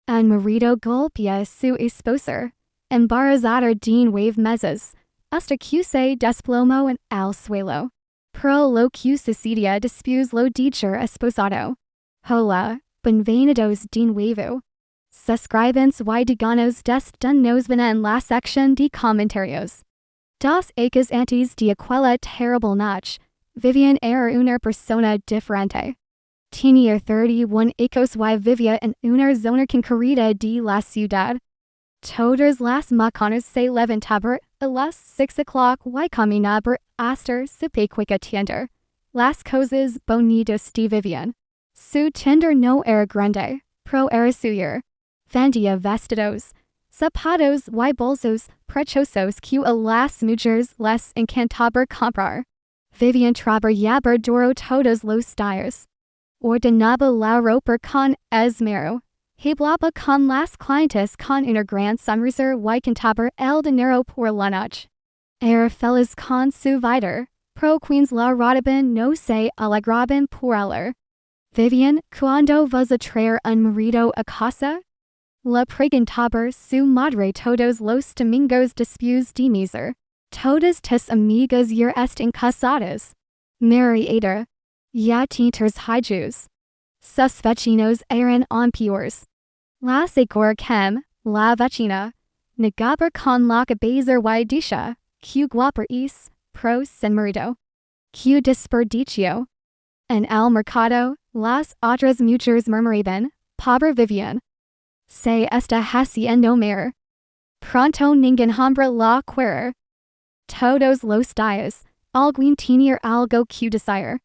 En marido golpea su esposa, embarazada de nueve meses, hasta que se desplomó en el suelo. Pro lo que sucedió después lo dicho esposado. Hola, bienvenidos de nuevo. Suscríbanse y díganos nos ven en la sección de comentarios. Dos años antes de aquella terrible noche, Vivian era una persona diferente. Tenía 31 años y vivía en una zona concurrida de la ciudad. Todas las mañanas se levantaba a las 6 o'clock y caminaba hasta su pequeña tienda. Las cosas bonitas de Vivian. Su tienda no era grande, pero era suya. Vendía vestidos, zapatos y bolsos preciosos que a las mujeres les encantaba comprar. Vivian trabajaba duro todos los días. Ordenaba la ropa con esmero. Hablaba con las clientes con una gran sonrisa y contaba el dinero por la noche. Era feliz con su vida, pero quienes la rodeaban no se alegraban por ella. Vivian, ¿cuándo vas a traer un marido a casa? Le preguntaba su madre todos los domingos después de misa. Todas tus amigas ya están casadas. Marido. Ya tienes hijos. Sus vecinos eran peores. La señora Kem, la vecina, negaba con la cabeza y decía, que guapa es, pero sin marido. Que desperdicio. En el mercado, las otras mujeres murmuraban, pobre Vivian. Se está haciendo mayor. Pronto ningún hombre la quiere. Todos los días, alguien tenía algo que decir.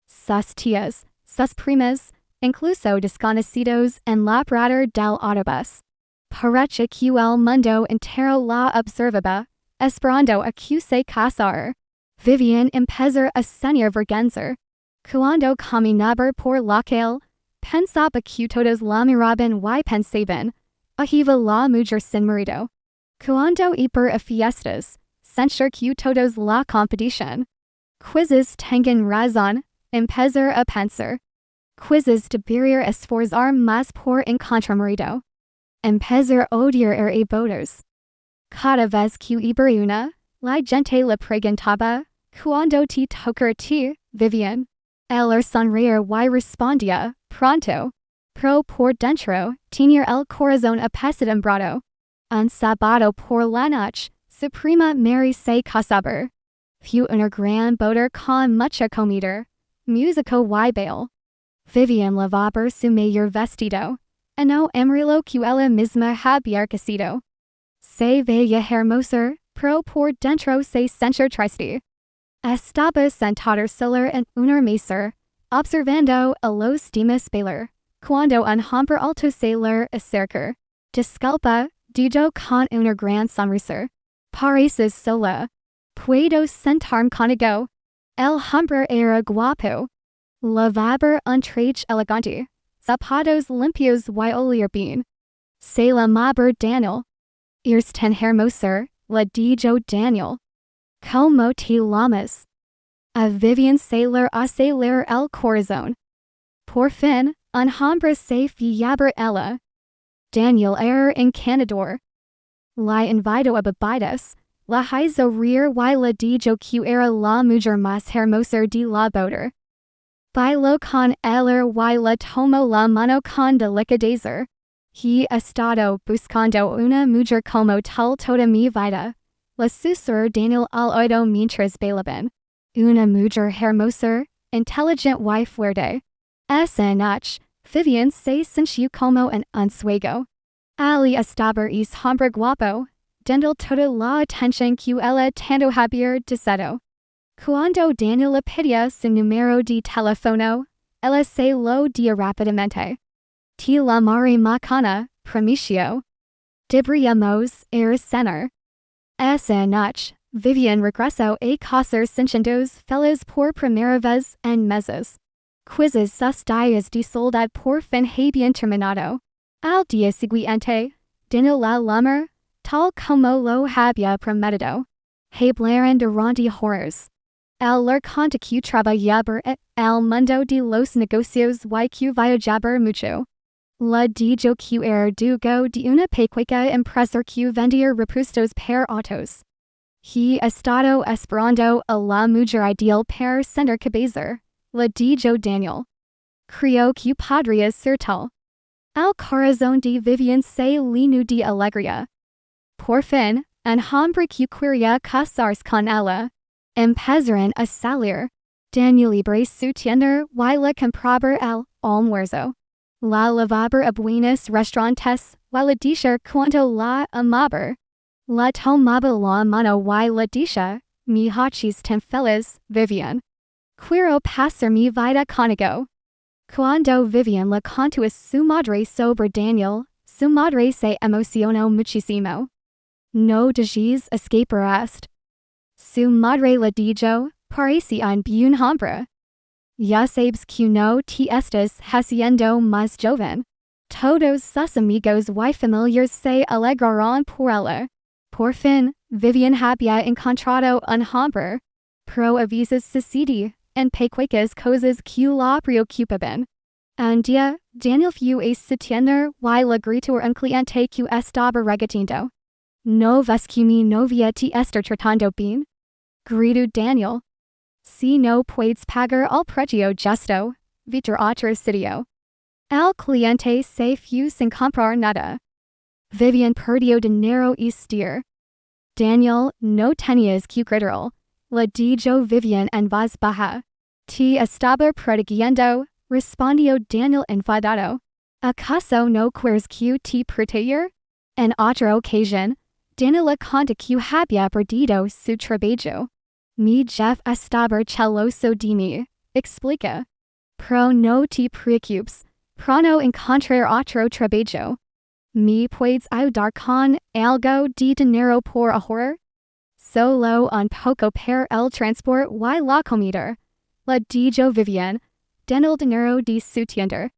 Sus tías, sus primas, incluso desconocidos en la parada del autobús. Parecía que el mundo entero la observaba, esperando a que se casara. Vivian empezó a sentir vergüenza. Cuando caminaba por la calle, pensaba que todos la miraban y pensaban, iba la mujer sin marido. Cuando iba a fiestas, sentía que todos la competición. Quizás tengan razón, empezó a pensar. Quizás debería esforzar más por encontrar marido. Empezar a odiar a bodas. Cada vez que iba una, la gente le preguntaba, ¿cuándo te toca a ti, Vivian? Él sonreía y respondía, pronto. Pero por dentro, tenía el corazón apesadumbrado. Un sábado por la noche, su prima Mary se casaba. Fue una gran boda con mucha comida, música y baile. Vivian lavaba su mejor vestido, y no amarillo que ella misma había cosido. Se veía hermosa, pero por dentro se sentía triste. Estaba sentada sola en una mesa, observando a los demás bailar, cuando un hombre alto se le acerca. Disculpa, dijo con una gran sonrisa. Pareces sola. ¿Puedo sentarme contigo? El hombre era guapo. Lavaba un traje elegante, zapatos limpios y olía bien. Se llamaba Daniel. Eres tan hermosa, le dijo Daniel. ¿Cómo te llamas? A Vivian se le acelerar el corazón. Por fin, un hombre se fiaba ella. Daniel era encantador. La invitó a bebidas, la hizo reír y le dijo que era la mujer más hermosa de la boda. Bailó con ella y le tomó la mano con delicadeza. He estado buscando una mujer como tal toda mi vida. Le susurró Daniel al oído mientras bailaban. Una mujer hermosa, inteligente y fuerte. Esa noche, Vivian se sintió como en un sueño. Ali estaba es hombre guapo, dando toda la atención que ella tanto había deseado. Cuando Daniel le pidió su número de teléfono, ella se lo dio rápidamente. Te llamaré mañana, promiso. Deberíamos ir a cenar. Esa noche, Vivian regresó a casa sintiéndose feliz por primera vez en meses. Quizás sus días de soledad por fin habían terminado. Al día siguiente, Daniel la llamó, tal como lo había prometido. Hablaron durante horas. Él le contó que trabajaba en el mundo de los negocios y que viajaba mucho. La dijo que do go de una pequeña empresa que vendía repuestos per autos. He estado esperando a la mujer ideal per ser cabeza. La dijo Daniel. Creo que podría ser tal. Al corazón de Vivian se lleno de alegría. Por fin, un hombre que quería casarse con ella. Empezaron a salir. Daniel libre su tienda y le compraba el almuerzo. La llevaba a buenos restaurantes y le decía cuánto la amaba. La tomaba la mano y le decía, mi hachis tan feliz, Vivian. Quiero pasar mi vida contigo. Cuando Vivian le contó a su madre sobre Daniel, su madre se emocionó muchísimo. No dejes escapar esto. Su madre le dijo, parece un buen hombre. Ya sabes que no te estás haciendo más joven. Todos sus amigos y familiares se alegraron por ella. Por fin, Vivian había encontrado un hombre. Pero a veces sucede, en pequeñas cosas que la preocupaban. Un día, Daniel fue a su tienda y le gritó a un cliente que estaba regateando. ¿No ves que mi novia te está tratando bien? Gritó Daniel. Si no puedes pagar el precio justo, vete a otro sitio. El cliente se fue sin comprar nada. Vivian perdió dinero y stier. Daniel, no tenías que gritar. Le dijo Vivian en voz baja. Te estaba protegiendo, respondió Daniel enfadado. ¿Acaso no quieres que te proteja? En otra ocasión, Daniel le contó que había perdido su trabajo. Mi jefe estaba celoso de mí, explica. Pero no te preocupes, pronto encontraré otro trabajo. ¿Me puedes ayudar con algo de dinero por ahora? Solo un poco per el transport y la comida. Le dijo Vivian, den el dinero de su tienda.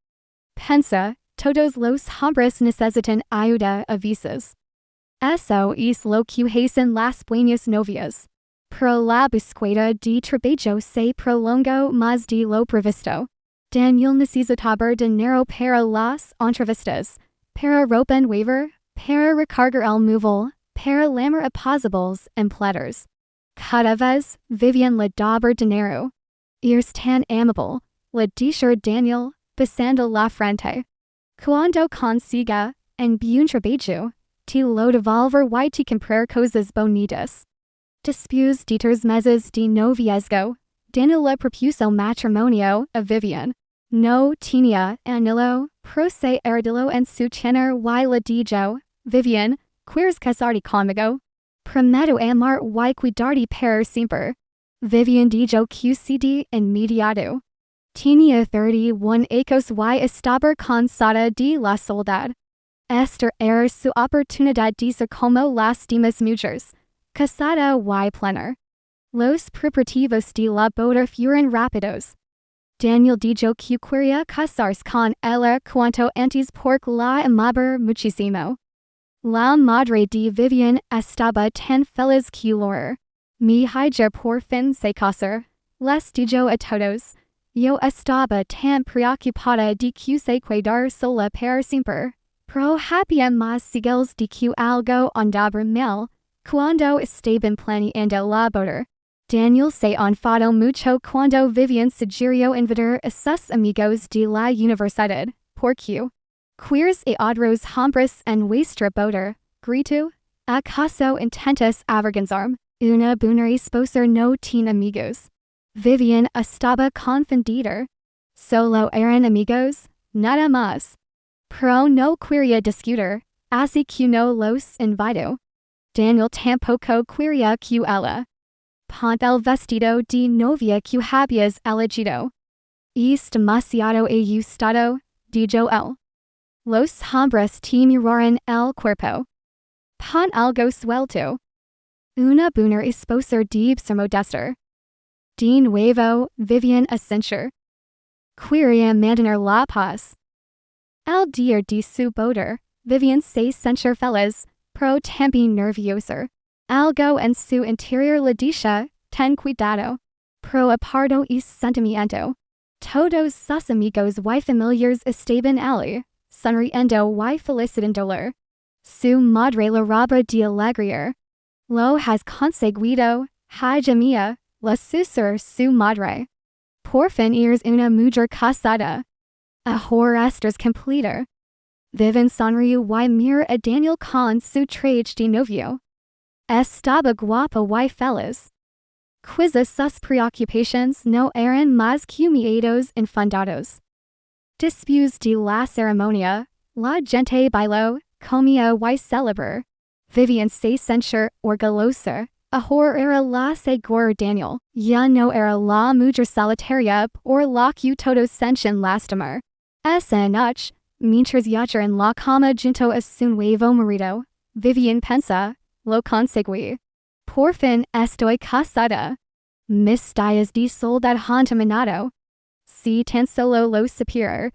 Pensa, todos los hombres necesitan ayuda a veces. Eso es lo que hacen las buenas novias. Pero la búsqueda de trabajo se prolongó más de lo previsto. Daniel necesitaba dinero para las entrevistas, para ropa nueva, para recargar el móvil, para llamar a posibles empleados. Cada vez, Vivian le daba dinero. Eres tan amable, le dijo Daniel, besando la frente. Cuando consiga un buen trabajo, te lo devolver y te comprar cosas bonitas. Después de 3 meses de noviazgo, Daniel le propuso matrimonio a Vivian. No tenía anillo, pero se arregló en su tenor y le dijo, Vivian, ¿quieres casarte conmigo? Prometo amar y cuidarte para siempre. Vivian dijo que sí de inmediato. Tenía 31 años y estaba cansada de la soledad. Esta era su oportunidad de ser como las demás mujeres, casada y plena. Los preparativos de la boda fueron rápidos. Daniel dijo que quería casarse con ella cuanto antes porque la amaba muchísimo. La madre de Vivian estaba tan feliz que llorar. Mi hija por fin se casó, les dijo a todos. Yo estaba tan preocupada de que se quedara sola para siempre, pero había más señales de que algo andaba mal cuando estaban planeando la boda. Daniel se enfadó mucho cuando Vivian sugirió invitar a sus amigos de la universidad, porque ¿quieres a otros hombres en vuestra boda? Gritó. ¿Acaso intentas avergonzarme? Una buena esposa no tiene amigos. Vivian estaba confundida. Solo eran amigos, nada más. Pero no quería discutir, así que no los invitó. Daniel tampoco quería que ella ponte el vestido de novia que habías elegido. Es demasiado ajustado, dijo él. Los hombres te miraron el cuerpo. Pon algo suelto. Una buena esposa debe ser modesta. De nuevo, Vivian asintió. Quería mantener la paz. Al día de su boda, Vivian se sentía feliz, pero también nerviosa. Algo en su interior le decía, ten cuidado. Pero apartó ese sentimiento. Todos sus amigos y familiares estaban allí, sonriendo y felicitándola. Su madre la roba de alegría. Lo has conseguido, hija mía, la susurra su madre. Por fin eres una mujer casada. Ahora estás completa. Viven sonrió y mira a Daniel con su traje de novio. Estaba guapa y feliz. Quizás sus preocupaciones no eran más que miedos infundados. Después de la ceremonia, la gente bailó, comía y celebró. Vivian se sentir orgullosa. Ahora era la segura Daniel. Ya no era la mujer solitaria por la que todos sentían lastimar. Esa noche, mientras yacer en la cama junto a su nuevo marido, Vivian pensa, lo conseguí. Por fin estoy casada. Mis días de soledad han terminado. Si tan solo lo supiera,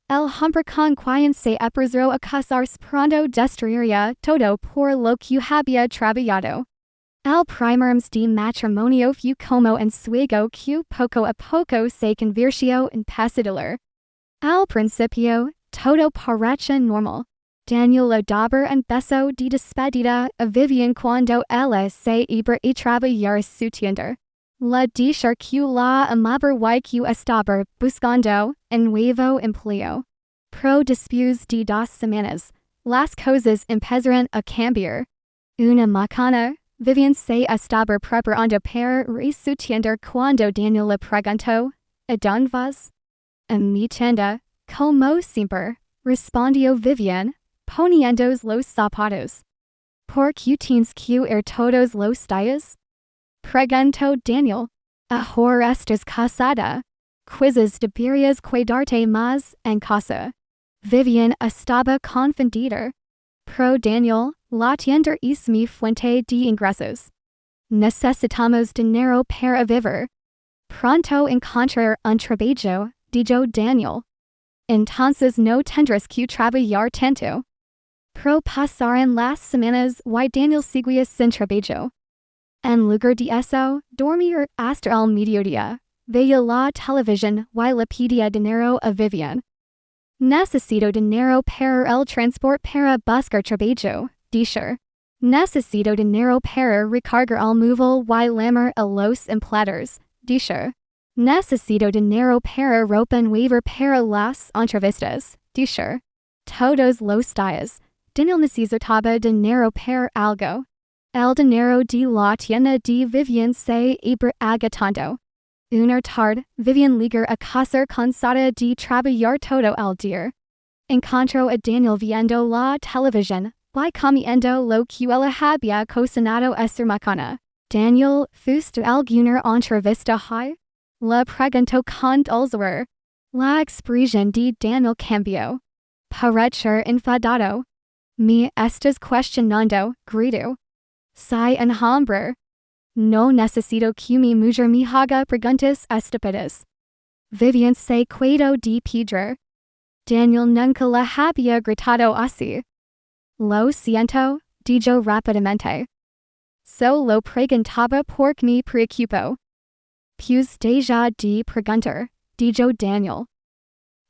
el hombre con quien se apresuró a casarse pronto destruiría todo por lo que había trabajado. El primer mes de matrimonio fue como un sueño que poco a poco se convirtió en pesadilla. Al principio, todo parecía normal. Daniel le daba un beso de despedida a Vivian cuando ella se iba a trabajar su tienda. Le dijo que la amaba y que estaba buscando un nuevo empleo. Pero después de 2 semanas, las cosas empezaron a cambiar. Una mañana, Vivian se estaba preparando para ir su tienda cuando Daniel le preguntó, ¿a dónde vas? A mi tienda, como siempre, respondió Vivian, poniendo los zapatos. ¿Por qué tienes que ir todos los días? Preguntó Daniel. Ahora estás casada. Quizás deberías cuidarte más en casa. Vivian estaba confundida. Pero Daniel, la tienda es mi fuente de ingresos. Necesitamos dinero para vivir. Pronto encontrar un trabajo, dijo Daniel. Entonces no tendrás que trabajar tanto. Pero pasaron las semanas y Daniel seguía sin trabajo. En lugar de eso, dormir hasta el mediodía, veía la televisión y le pedía dinero a Vivian. Necesito dinero para el transporte para buscar trabajo, dijo. Necesito dinero para recargar el móvil y lamer a los empleados, dijo. Necesito dinero para ropa nueva para las entrevistas, dijo. Todos los días, Daniel necesitaba dinero para algo. El dinero de la tienda de Vivian se iba agotando. Una tarde, Vivian llegó a casa cansada de trabajar todo el día. Encontró a Daniel viendo la televisión y comiendo lo que él había cocinado a su macana. Daniel, ¿fuiste alguna entrevista hoy? Le preguntó con dulzura. La expresión de Daniel cambió. Pareció enfadado. Me estás cuestionando, gritó. Soy un hombre. No necesito que mi mujer me haga preguntas estúpidas. Vivian se quedó de piedra. Daniel nunca le había gritado así. Lo siento, dijo rápidamente. Solo preguntaba porque me preocupo. Pues deja de preguntar, dijo Daniel.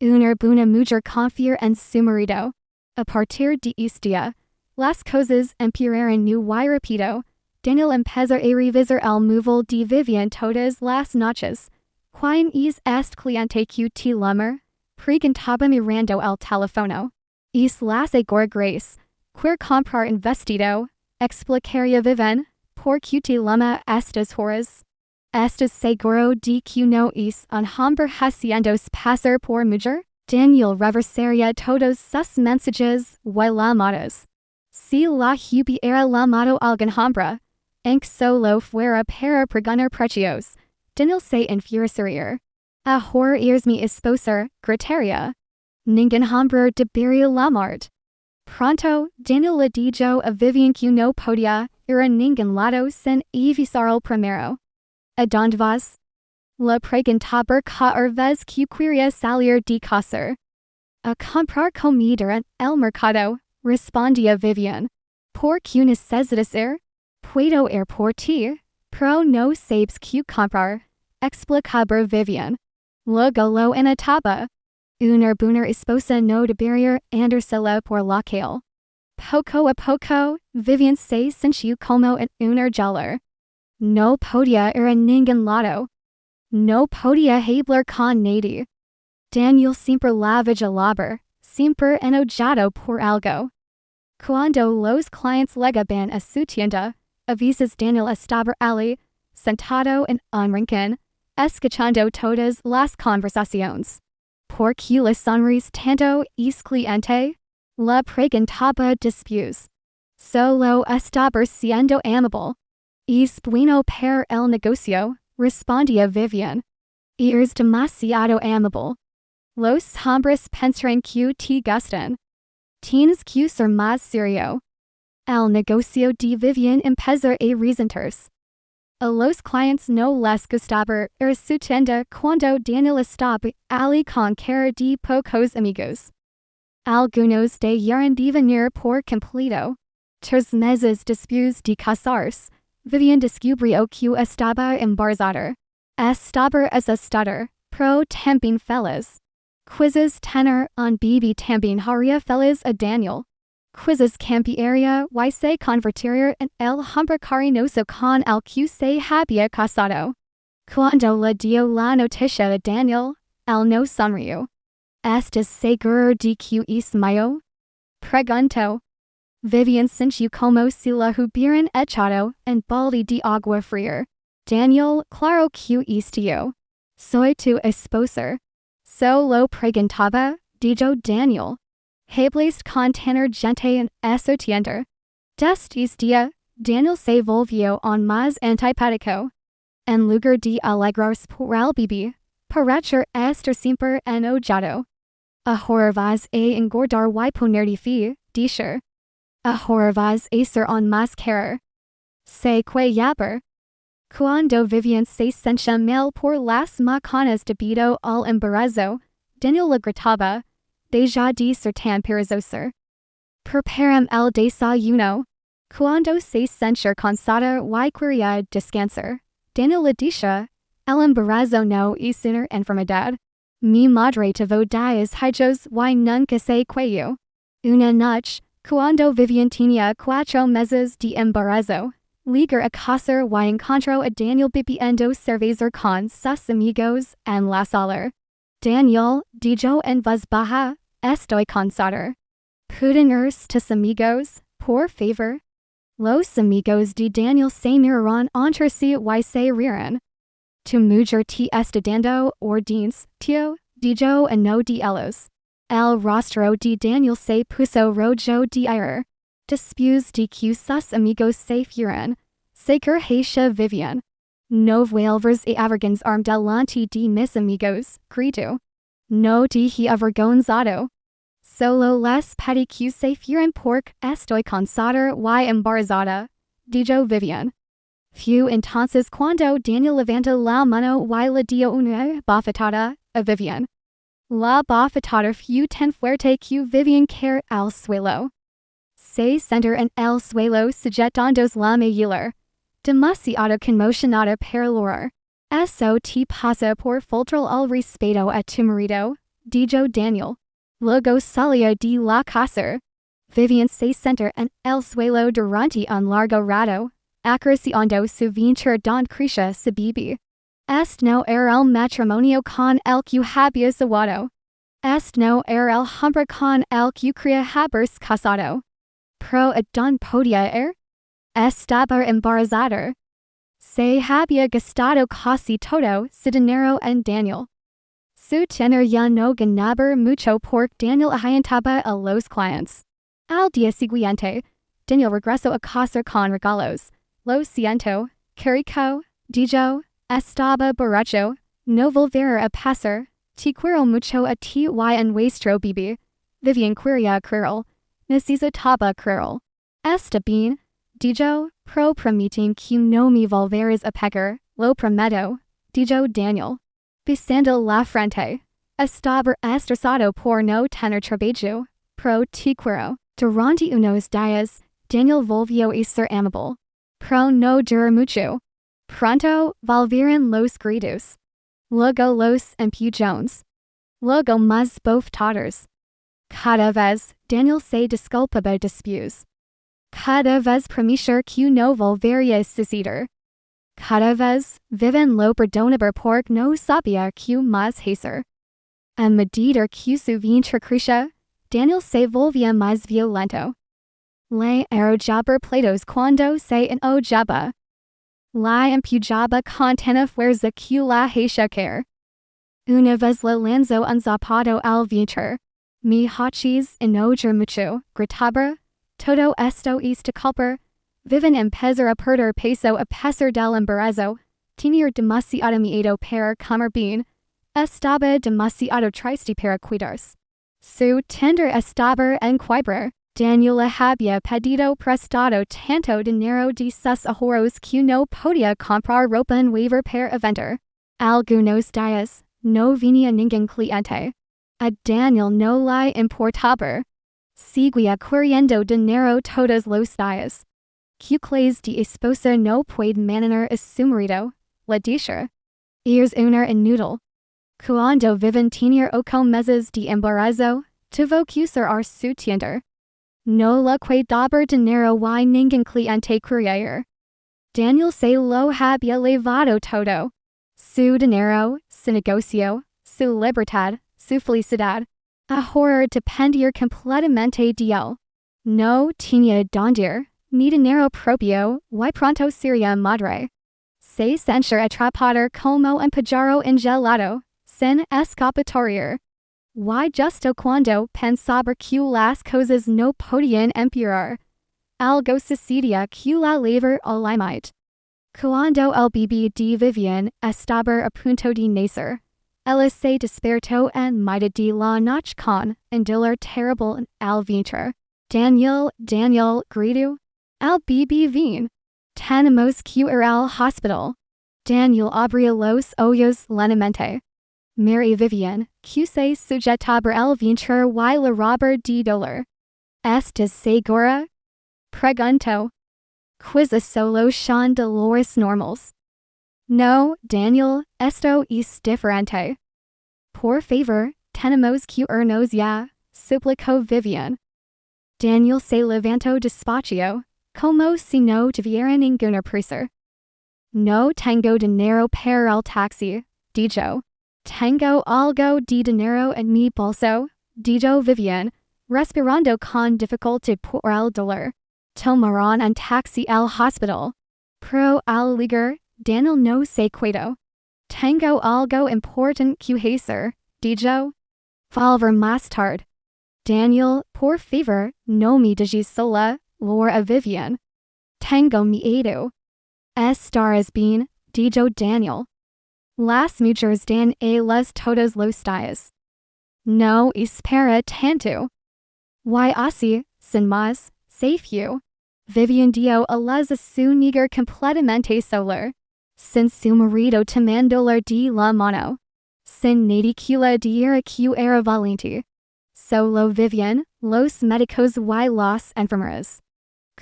Una buena mujer confía en su marido. A partir de este día, las cosas empeoraron muy rápido. Daniel empezó a revisar el móvil de Vivian todas las noches. ¿Quién es este cliente que te llama? Preguntaba mirando el teléfono. Es la segura Grace. Quiere comprar un vestido. Explicaría Vivian. ¿Por qué te llama estas horas? ¿Estás seguro de que no es un hombre haciéndose pasar por mujer? Daniel reversaría todos sus mensajes y llamadas. Si la hubiera llamado algún hombre, aunque solo fuera para preguntar precios, Daniel se enfurecería. Ahora eres mi esposa, gritaría. Ningún hombre debería llamarte. Pronto, Daniel le dijo a Vivian que no podía ir a ningún lado sin avisar el primero. ¿A dónde vas? Le preguntaba cada vez que quería salir de casa. A comprar comida en el mercado, respondía Vivian. ¿Por qué necesitas ir? Puedo ir por ti, pero no sabes qué comprar, explicaba Vivian. Luego lo anotaba. Uner buner esposa no deberir andersela por la calle. Poco a poco, Vivian se sintió como en uner jeller. No podia era ningún lado. No podia hablar con nadie. Daniel siempre la vigilaban, siempre enojado por algo. Cuando los clientes llegaban a su tienda, a veces Daniel estaba allí, sentado en un rincón, escuchando todas las conversaciones. ¿Por qué le sonrís tanto, es cliente? Le preguntaba después. Solo estaba siendo amable. Es bueno para el negocio, respondía Vivian. Eres demasiado amable. Los hombres pensarán que te gustan. Tienes que ser más serio. El negocio de Vivian empezó a resentirse. A los clientes no les gustaba ir su tienda cuando Daniel estaba allí con cara de pocos amigos. Algunos de ellos de venir por completo. 3 meses después de casarse, Vivian descubrió que estaba embarazada. Estaba asustada, pero también feliz. Quizzes tener un bebé también haría feliz a Daniel. Quizzes cambiaría y se convertiría en el hombre cariñoso con el que se había casado. Cuando le dio la noticia a Daniel, él no sonrió. ¿Estás seguro de que es mío? Preguntó. Vivian sintió como si la hubieran echado en balde de agua fría. Daniel, claro que es tío. Soy tu esposa. Solo preguntaba, dijo Daniel. Hablas con tener gente en esa tienda. Desde día, Daniel se volvió aún más antipático. En lugar de alegrarse por el bebé, parecer estar siempre enojado. Ahora vas a engordar y poner de fe, dice. Ahora vas a ser aún más cara. Se quejaba. Cuando Vivian se sentía mal por las macanas debido al embarazo, Daniel le gritaba, deja de ser tan perezoso. Preparam el desayuno. Cuando se sentía cansada y quería descansar, Daniel le decía, el embarazo no es una enfermedad. Mi madre tuvo 10 hijos y nunca se quejó. Una noche, cuando Vivian tenía 4 meses de embarazo, ligar a casa y encontró a Daniel bebiendo cerveza con sus amigos en la sala. Daniel, dijo en voz baja, estoy cansado. ¿Pueden ir tus amigos, por favor? Los amigos de Daniel se miraron entre sí y se rieron. Tu mujer te está dando órdenes, tío, dijo uno de ellos. El rostro de Daniel se puso rojo de ira. Después de que sus amigos se fueron, se quejó Vivian. No vuelvas a avergonzarme delante de mis amigos, gritó. No dije avergonzado. Solo les pedí que se fueran porque estoy cansada y embarazada, dijo Vivian. Fue entonces cuando Daniel levantó la mano y le dio una bofetada a Vivian. La bofetada fue tan fuerte que Vivian cayó al suelo. Se sentó en el suelo sujetándose la mejilla. Demasiado conmocionada para llorar. Eso te pasa por faltar al respeto a tu marido, dijo Daniel. Luego salió de la casa. Vivian se sentó en el suelo durante un largo rato, acariciando su vientre don crecía su bebé. Este no era el matrimonio con el que había soñado. Este no era el hombre con el que creía haberse casado. Pero ¿a dónde podía ir? Estaba embarazada. Se había gastado casi todo su dinero en Daniel. Su tener ya no ganaba mucho porque Daniel ahuyentaba a los clientes. Al día siguiente, Daniel regresó a casa con regalos. Lo siento, Kiriko, dijo, estaba borracho, no volverá a pasar. Te quiero mucho a ti y a nuestro bebé. Vivian quería creerlo. Necesitaba creerlo. Está bien, dijo, pero prometen que no me volverás a pegar, lo prometo, dijo Daniel. Besando la frente. Estaba estresado por no tener trabajo, pero te quiero. Durante unos días, Daniel volvió a ser amable. Pero no duró mucho. Pronto volvieron los gritos. Luego los empujones. Luego mas both daughters. Cada vez, Daniel se disculpaba después. Cada vez promesor que no volvería a suceder. Cada vez, viven lo perdonaba porque no sabía que más hacer. A medida que su vientre crecía, Daniel se volvía más violento. Le arrojaba platos cuando se enojaba. La empujaba con tanta fuerza que la hacía caer. Una vez le lanzó un zapato al vientre. Me hachis enojar mucho, gritaba. Todo esto es tu culpa. Viven empezar a perder peso a pesar del embarazo. Tenía demasiado miedo para comer bien. Estaba demasiado triste para cuidarse. Su tender estaba en quiebra. Daniel le había pedido prestado tanto dinero de sus ahorros que no podía comprar ropa nueva para vender. Algunos días, no venía ningún cliente. A Daniel no le importaba. Seguía corriendo dinero todos los días. Que clase de esposa no puede mantener a su marido, le dije. Es una inútil. Cuando viven tenía 8 meses de embarazo, tuvo que cerrar su tienda. No le quedaba dinero y ningún cliente quería. Daniel se lo había llevado todo. Su dinero, su negocio, su libertad, su felicidad. Ahora dependía completamente de él. No tenía donde ir, ni dinero propio, y pronto sería madre. Se sentía atrapada como un pájaro engelado, sin escapatoria. Y justo cuando pensaba que las cosas no podían empeorar, algo sucedía que la llevó al límite. Cuando el bebé de Vivian estaba a punto de nacer, ella se despertó en mitad de la noche con un dolor terrible en el vientre. Daniel, gritó. El bebé vino. Tenemos que ir al hospital. Daniel abrió los ojos lentamente. Mary Vivian, que se sujetaba el vientre y la ropa de dolor. ¿Estás segura? Preguntó. Quizá solo son dolores normales. No, Daniel, esto es diferente. Por favor, tenemos que irnos ya, suplicó Vivian. Daniel se levantó despacio, como si no tuviera ninguna prisa. No tengo dinero para el taxi, dijo. Tengo algo de dinero en mi bolso, dijo Vivian, respirando con dificultad por el dolor. Tomaron un taxi al hospital. Pero al llegar, Daniel no se quedó. Tengo algo importante que hacer, dijo. Volver más tarde. Daniel, por favor, no me dejes sola, Laura Vivian. Tengo miedo. Estarás bien, dijo Daniel. Las mujeres dan a los todos los días. No espera tanto. Y así, sin más, se fue. Vivian dio a luz a su niño completamente sola. Sin su marido tomándola de la mano. Sin nadie que le diera que era valiente. Solo Vivian, los médicos y las enfermeras.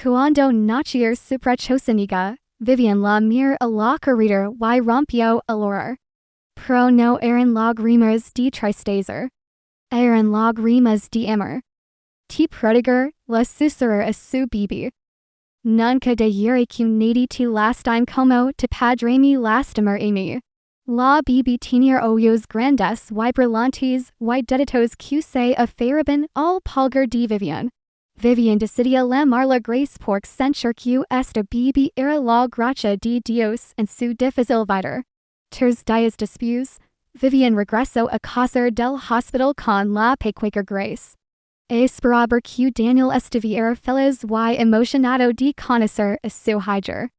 Cuando nació su preciosa niña, Vivian la miró a la corredor y rompió a llorar. Pero no eran lágrimas de tristeza. Eran lágrimas de amor. Te prodigar, la susurró a su bebé. Nunca diría que nadie te lastime como tu padre me lastimar a mí. La bebé tenía ojos grandes y brillantes y deditos que se afeiraban al pulgar de Vivian. Vivian decidió llamarla Grace porque sentir que esta bebé era la gracia de Dios en su difícil vida. 3 días después, Vivian regresó a casa del hospital con la pequeña Grace. Esperaba que Daniel estuviera feliz y emocionado de conocer a su hija.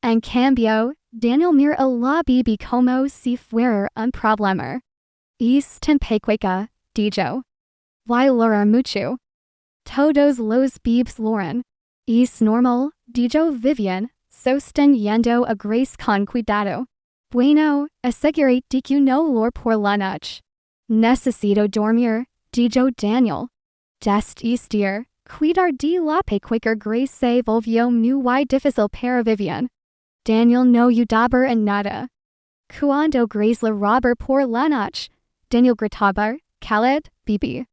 En cambio, Daniel miró a la bebé como si fuera un problema. Es tan pequeña, dijo. Y llora mucho. Todos los bebés lloran. Es normal, dijo Vivian, sosteniendo a Grace con cuidado. Bueno, aseguré de que no llore por la noche. Necesito dormir, dijo Daniel. Desistir, cuidar de la pequeña Grace se volvió muy difícil para Vivian. Daniel no ayudaba en nada. Cuando Grace la robaba por la noche, Daniel gritaba, Khaled, BB.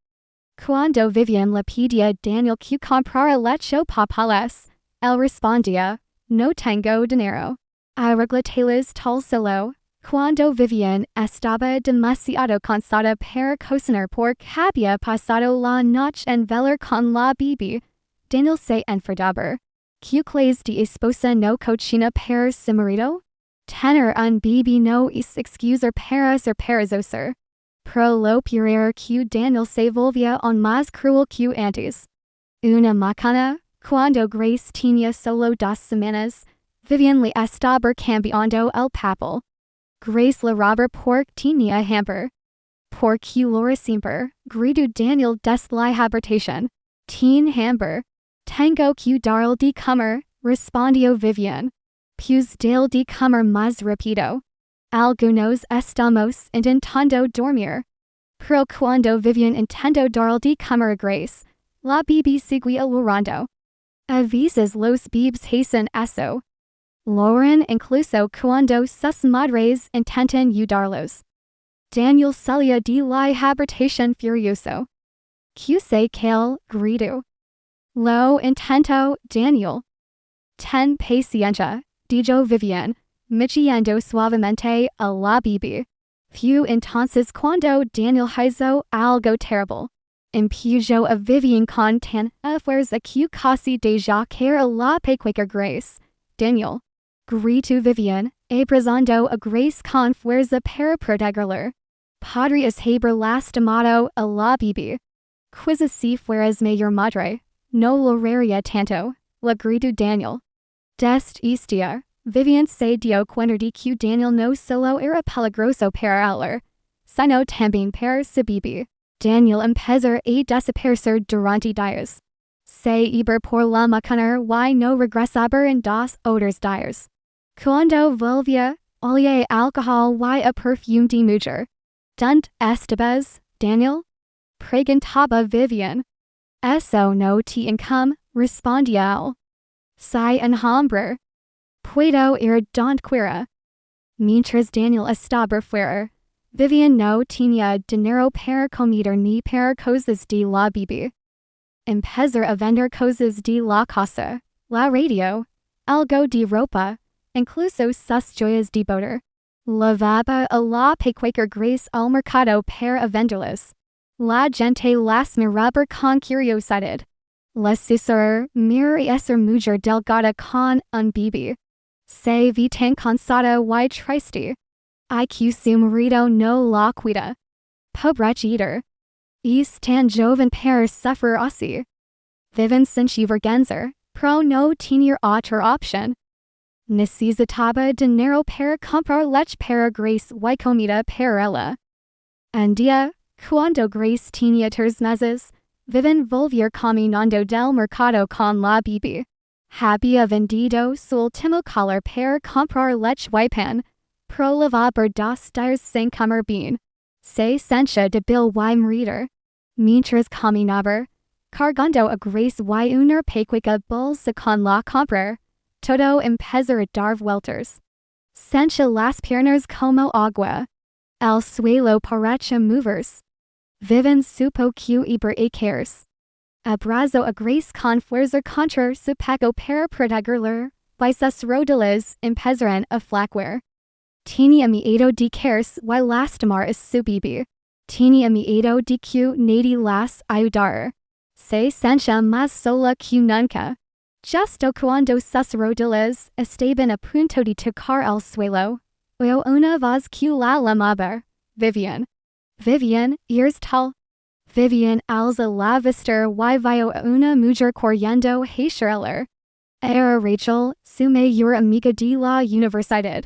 Cuando Vivian le pedía Daniel que comprara leche papalas, él respondía, no tengo dinero. Arreglatelas tal solo. Cuando Vivian estaba demasiado cansada para cocinar porque había pasado la noche en velar con la BB, Daniel se enfadaba. ¿Qué clase de esposa no cochina para su marido? Tener un BB no es excusa para ser perezoso. Pro lo peor que Daniel se volvía aún más cruel que antes. Una mañana, cuando Grace tenía solo 2 semanas, Vivian le estaba cambiando el papel. Grace le roba porque tenía hambre. Porque Laura siempre gritó Daniel desde la habitación. Ten hambre. Tengo que darle de comer, respondió Vivian. Pues dale de comer más rápido. Algunos estamos intentando dormir. Pero cuando Vivian intentó darle de comer a Grace, la BB seguía llorando. A veces los bebés hacen eso. Lauren incluso cuando sus madres intentan ayudarlos. Daniel salía de la habitación furioso. ¿Qué sé que él gritó? Lo intento, Daniel. Ten paciencia, dijo Vivian, meciendo suavemente a la BB. Fue entonces cuando Daniel hizo algo terrible. Empujó a Vivian con tan fuerza que casi dejó caer a la pequeña Grace. Daniel. Gritó Vivian, abrazando a Grace con fuerza para protegerla. Podrías haber lastimado a la BB. Quizás si fueras mayor madre, no lo haría tanto, le gritó Daniel. Desde ese día, Vivian se dio cuenta de que Daniel no solo era peligroso para ella, sino también para su BB. Daniel empezó a desaparecer durante días. Se iba por la mañana y no regresaba en 2 otros días. Cuando volvía, olía a alcohol y a perfume de mujer. ¿Dónde estabas, Daniel? Preguntaba Vivian. Eso no te incumbe, respondía él. Soy un hombre. Puedo ir donde quiera. Mientras Daniel estaba fuera, Vivian no tenía dinero para comida ni para cosas de la BB. Empezó a vender cosas de la casa, la radio, algo de ropa, incluso sus joyas de boda. Llevaba a la pequeña Grace al mercado para venderlas. La gente las miraba con curiosidad. La sucedió, mira esa mujer delgada con un BB. Se ve tan cansada y triste. I que su marido no la cuida. Pobrecita. Es tan joven para sufrir así. Viven sin vergüenza, pero no tenía otra opción. Necesitaba dinero para comprar leche para Grace y comida para ella. Un día, cuando Grace tenía 3 meses, Vivian volvió caminando del mercado con la BB. Había vendido su último collar para comprar leche y pan, pero llevaba 2 días sin comer bien. Se sentía débil y morir. Mientras caminaba, cargando a Grace y una pequeña bolsa con la compra, todo empezó a dar vueltas. Sentía las piernas como agua. El suelo parecía moverse. Vivian supo que iba a caerse. Abrazó a Grace con fuerza contra su pecho para protegerla, y sus rodillas empezaron a flaquear. Tenía miedo de caerse y lastimar a su BB. Tenía miedo de que nadie las ayudara. Se sentía más sola que nunca. Justo cuando sus rodillas estaban a punto de tocar el suelo, oyó una voz que la llamaba. Vivian. Vivian, ¿eres tal? Vivian alza la vista y vio a una mujer corriendo hacia ella. Era Rachel, su mayor amiga de la universidad.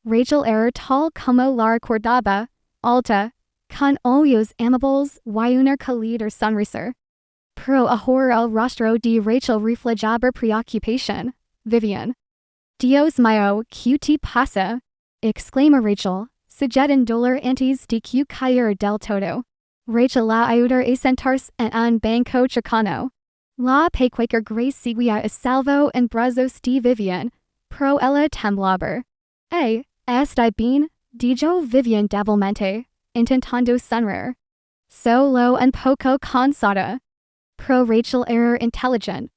Rachel era tal como la recordaba, alta, con ojos amables y una cálida sonrisa. Pero ahora el rostro de Rachel reflejaba preocupación. Vivian. Dios mío, ¿qué te pasa? Exclama Rachel, sujeta dolor antes de que cayera del todo. Rachel la ayudó a sentarse en un banco cercano. La pequeña Grace seguía a salvo en brazos de Vivian, pero ella temblaba. ¿Está bien? Dijo Vivian débilmente, intentando sonreír. Solo un poco cansada. Pro Rachel error intelligent.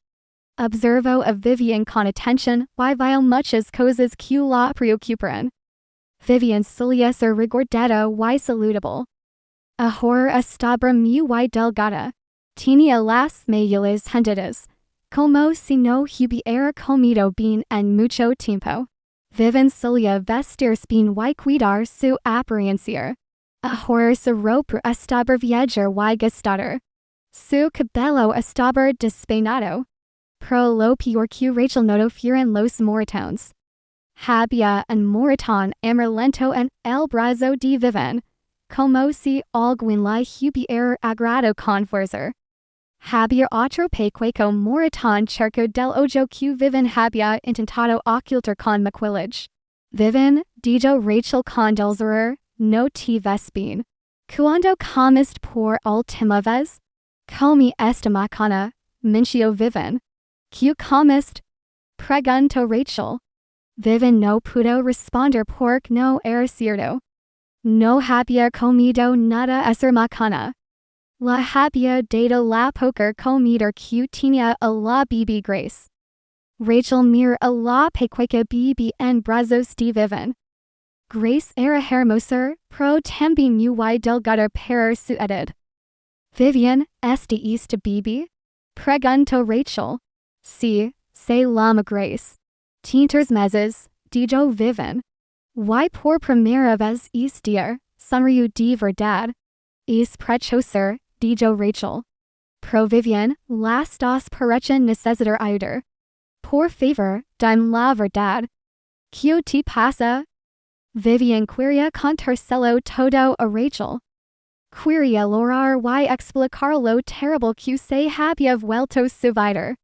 Observo of Vivian con attention, y vile muchas cosas que la preocupan. Vivian solia ser regordado y saludable. A horror estabra muy delgada. Tenía las mayulas hundidas. Como si no hubiera comido bien en mucho tiempo. Vivian solia vestirse bien y cuidar su apariencia. A horror se ropa estabra vieja y gastada. Su cabello estaba despeinado. Pro lo peor que Rachel notó fueron los moretones. Había un moretón amarillento en el brazo de Vivian, como si alguien la hubiera agrado con fuerza. Había otro pequeño moretón cerca del ojo que Vivian había intentado ocultar con maquillage. Vivian, dijo Rachel con dulzura, no te ves bien. Cuando comiste por última vez? Comí esta mañana, minció Vivian. ¿Qué comiste? Preguntó Rachel. Vivian no pudo responder porque no era cierto. No había comido nada esa mañana. La había dado la poca comida que tenía a la bebé Grace. Rachel miró a la pequeña bebé en brazos de Vivian. Grace era hermosa, pero también muy delgada para su edad. Vivian, ¿esta bebé? Preguntó Rachel. Sí, se llama Grace. Tiene meses, dijo Vivian. Y por primera vez este día, sonrió de verdad. Es preciosa, dijo Rachel. Pro Vivian, las dos parecen necesitar ayuda. Por favor, dime la verdad. ¿Qué te pasa? Vivian quería contárselo todo a Rachel. Quería lograr y explicar lo terrible que se había vuelto su vida.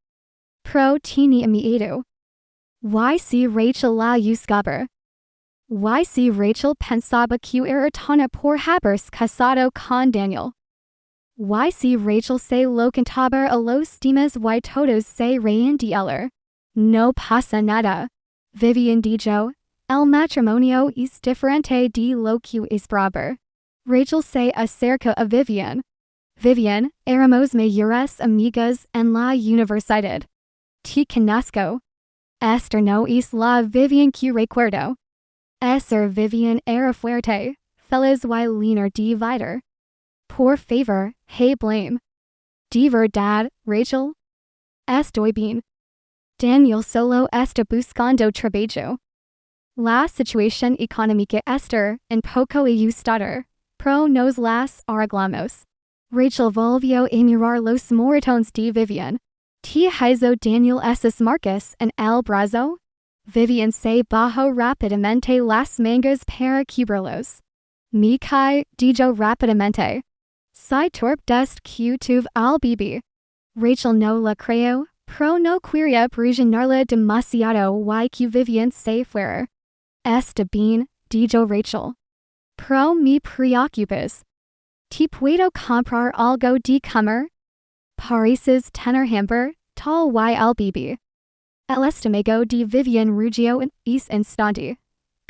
Pro tenía miedo. Y si Rachel la juzgaba. Y si Rachel pensaba que era tonta por haberse casado con Daniel. Y si Rachel se lo contaba a los demás y todos se reían de ella. No pasa nada. Vivian dijo, el matrimonio es diferente de lo que esperaba. Rachel se acercó a Vivian. Vivian, éramos mayores amigas en la universidad. Te conozco. Esta no es la Vivian que recuerdo. Esa Vivian era fuerte, feliz y leaner de vida. Por favor, hey blame. De verdad, Rachel? Estoy bien. Daniel solo está buscando trabajo. La situación económica está un poco ajustada, pero nos las arreglamos. Rachel volvió a mirar los moretones de Vivian. ¿Te hizo Daniel esas marcas en el brazo? Vivian se bajó rápidamente las mangas para cubrirlos. Me cae, dijo rápidamente. Si torpe dest que tuve al bebé. Rachel no la creyó, pero no quería presionarla demasiado y que Vivian se fuera. Está bien, dijo Rachel. Pero me preocupas. ¿Te puedo comprar algo de comer? Pareces tener hambre, tal y el bebé. El estómago de Vivian rugió en ese instante.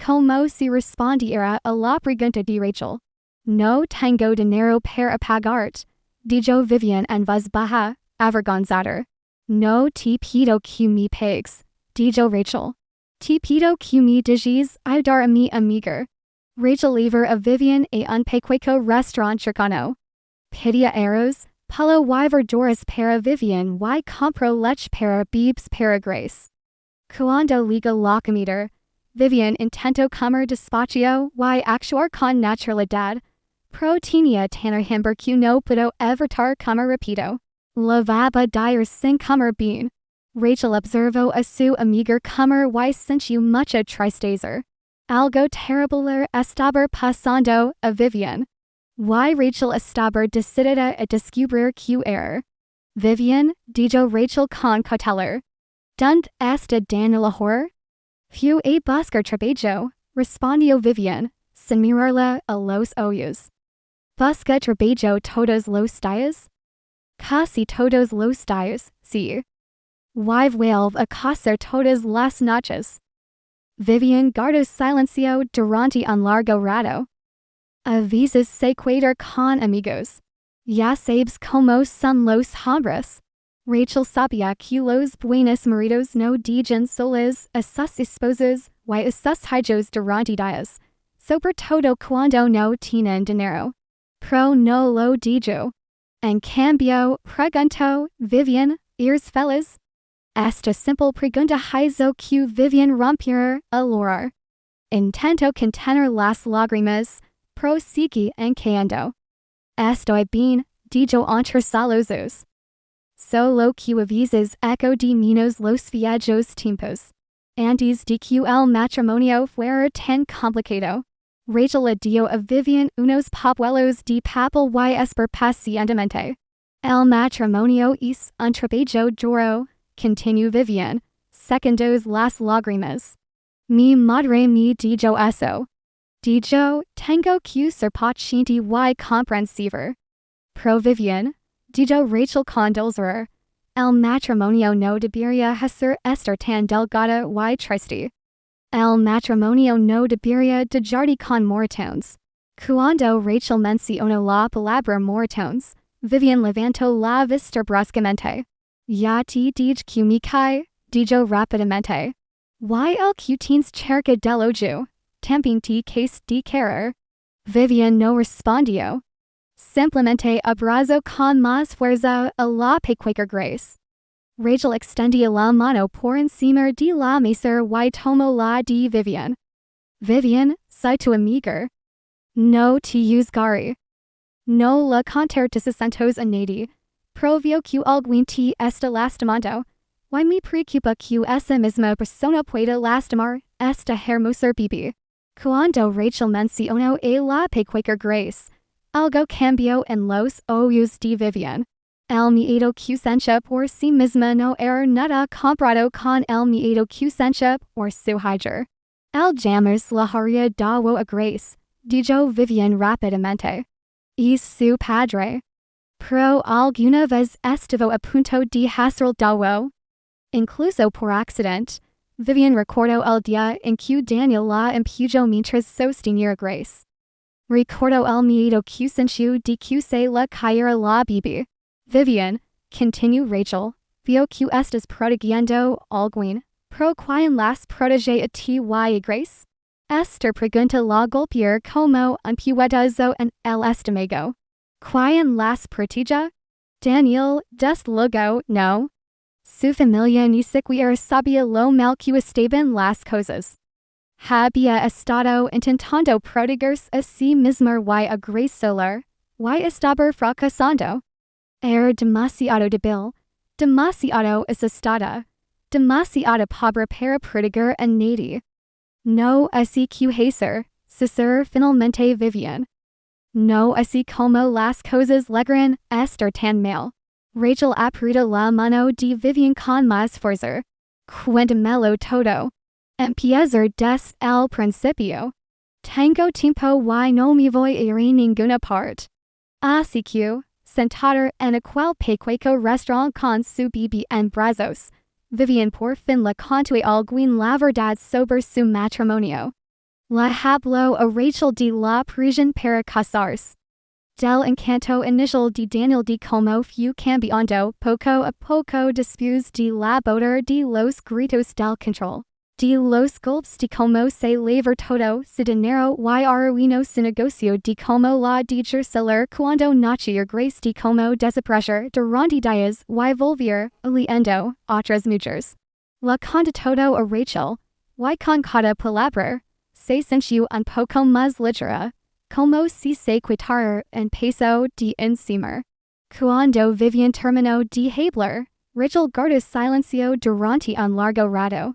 Como si respondiera a la pregunta de Rachel. No tengo dinero para pagarte, dijo Vivian en voz baja, avergonzada. No te pido que me pagues, dijo Rachel. Te pido que me digas ayudar a mi amiga. Rachel llevó a Vivian a un pequeño restaurant cercano. Pedía arroz, pollo y verduras para Vivian y compró leche para bebés para Grace. Cuando llegó la comida, Vivian intentó comer despacio y actuar con naturalidad, pero tenía tanta hambre que no pudo evitar comer rápido. Lavaba dire sin comer bien. Rachel observó a su amiga comer y sintió mucha tristeza. Algo terrible estaba pasando a Vivian. Y Rachel estaba decidida a descubrir qué era. Vivian, dijo Rachel con cautela. ¿Dónde está Daniel ahora? Fue a buscar trabajo, respondió Vivian, sin mirarla a los ojos. ¿Busca trabajo todos los días? Casi todos los días, sí. Y vuelve a casa todas las noches. Vivian guardó silencio durante un largo rato. A veces se queda con amigos. Ya sabes como son los hombres. Rachel sabía que los buenos maridos no digan soles a sus esposas y a sus hijos durante días, sobre todo cuando no tienen dinero. Pro no lo dijo. En cambio, preguntó Vivian, ¿eres feliz? Esta simple pregunta hizo que Vivian rompiera a llorar. Intento contener las lágrimas, prosigue callando. Estoy bien, dijo entre sollozos. Solo que a veces echo de menos los viejos tiempos. Antes de que el matrimonio fuera tan complicado. Rachel le dio a Vivian unos papuelos de papel y esper pacientemente. El matrimonio es un trabajo duro, continuó Vivian, secondos las lágrimas. Mi madre me dijo eso. Dijo, tengo que ser paciente y comprensiva. Pro Vivian, dijo Rachel con dulzura, el matrimonio no debería ser tan delgado y triste. El matrimonio no debería dejarse con moratones. Cuando Rachel mencionó la palabra moratones, Vivian levantó la vista bruscamente. Ya te dije que me cae, dijo rápidamente. Y el que tienes cerca del ojo, también te case de querer. Vivian no respondió. Simplemente abrazó con más fuerza a la pequeña Grace. Rachel extendió la mano por encima de la mesa y tomó la de Vivian. Vivian, soy tu amiga. No te juzgaré. No la contar tus acentos a nadie. Provio que alguien te está lastimando. Y me preocupa que esa misma persona pueda lastimar esta hermosa bebé. Cuando Rachel mencionó a la pequeña Grace, algo cambió en los ojos de Vivian. El miedo que sentía por sí misma no era nada comparado con el miedo que sentía por su hija. El llamas la haría daño a Grace, dijo Vivian rápidamente. Y su padre. Pero alguna vez estuvo a punto de hacer daño. Incluso por accidente, Vivian recordó el día en que Daniel la empujó mientras sostenía a Grace. Recordó el miedo que sintió de que se le cayera la bebé. Vivian, continuó Rachel, vio que estás protegiendo alguien, pero ¿quién las protege a ti y a Grace? Esta pregunta la golpeó como un puñetazo en el estómago. ¿Quién las protege? Daniel, desde luego, no. Su familia ni siquiera sabía lo mal que estaban las cosas. Había estado intentando protegerse a sí misma y a Grace solar, y estaba fracasando. Era demasiado débil, demasiado asustada, demasiado pobre para proteger a nadie. No así que hacer, susurró finalmente Vivian. No así como las cosas logran estar tan mal. Rachel apretó la mano de Vivian con más fuerza. Cuéntamelo todo. Empiezo desde el principio. Tengo tiempo y no me voy a ir a ninguna parte. Así que, sentada en aquel pequeño restaurant con su bebé en brazos, Vivian por fin le contó a alguien la verdad sobre su matrimonio. Le habló a Rachel de la prisión para casarse. Del encanto inicial de Daniel de cómo fue cambiando poco a poco después de la boda de los gritos del control. De los golpes de cómo se levar todo su dinero y arruinó su negocio de cómo la dejar salir cuando nació Grace de cómo desaparecer durante días y volver oliendo otras mujeres. Le contó todo a Rachel, y con cada palabra, se sintió un poco más ligera, como si se quitara un peso de encima. Cuando Vivian terminó de hablar, Rachel guardó silencio durante un largo rato.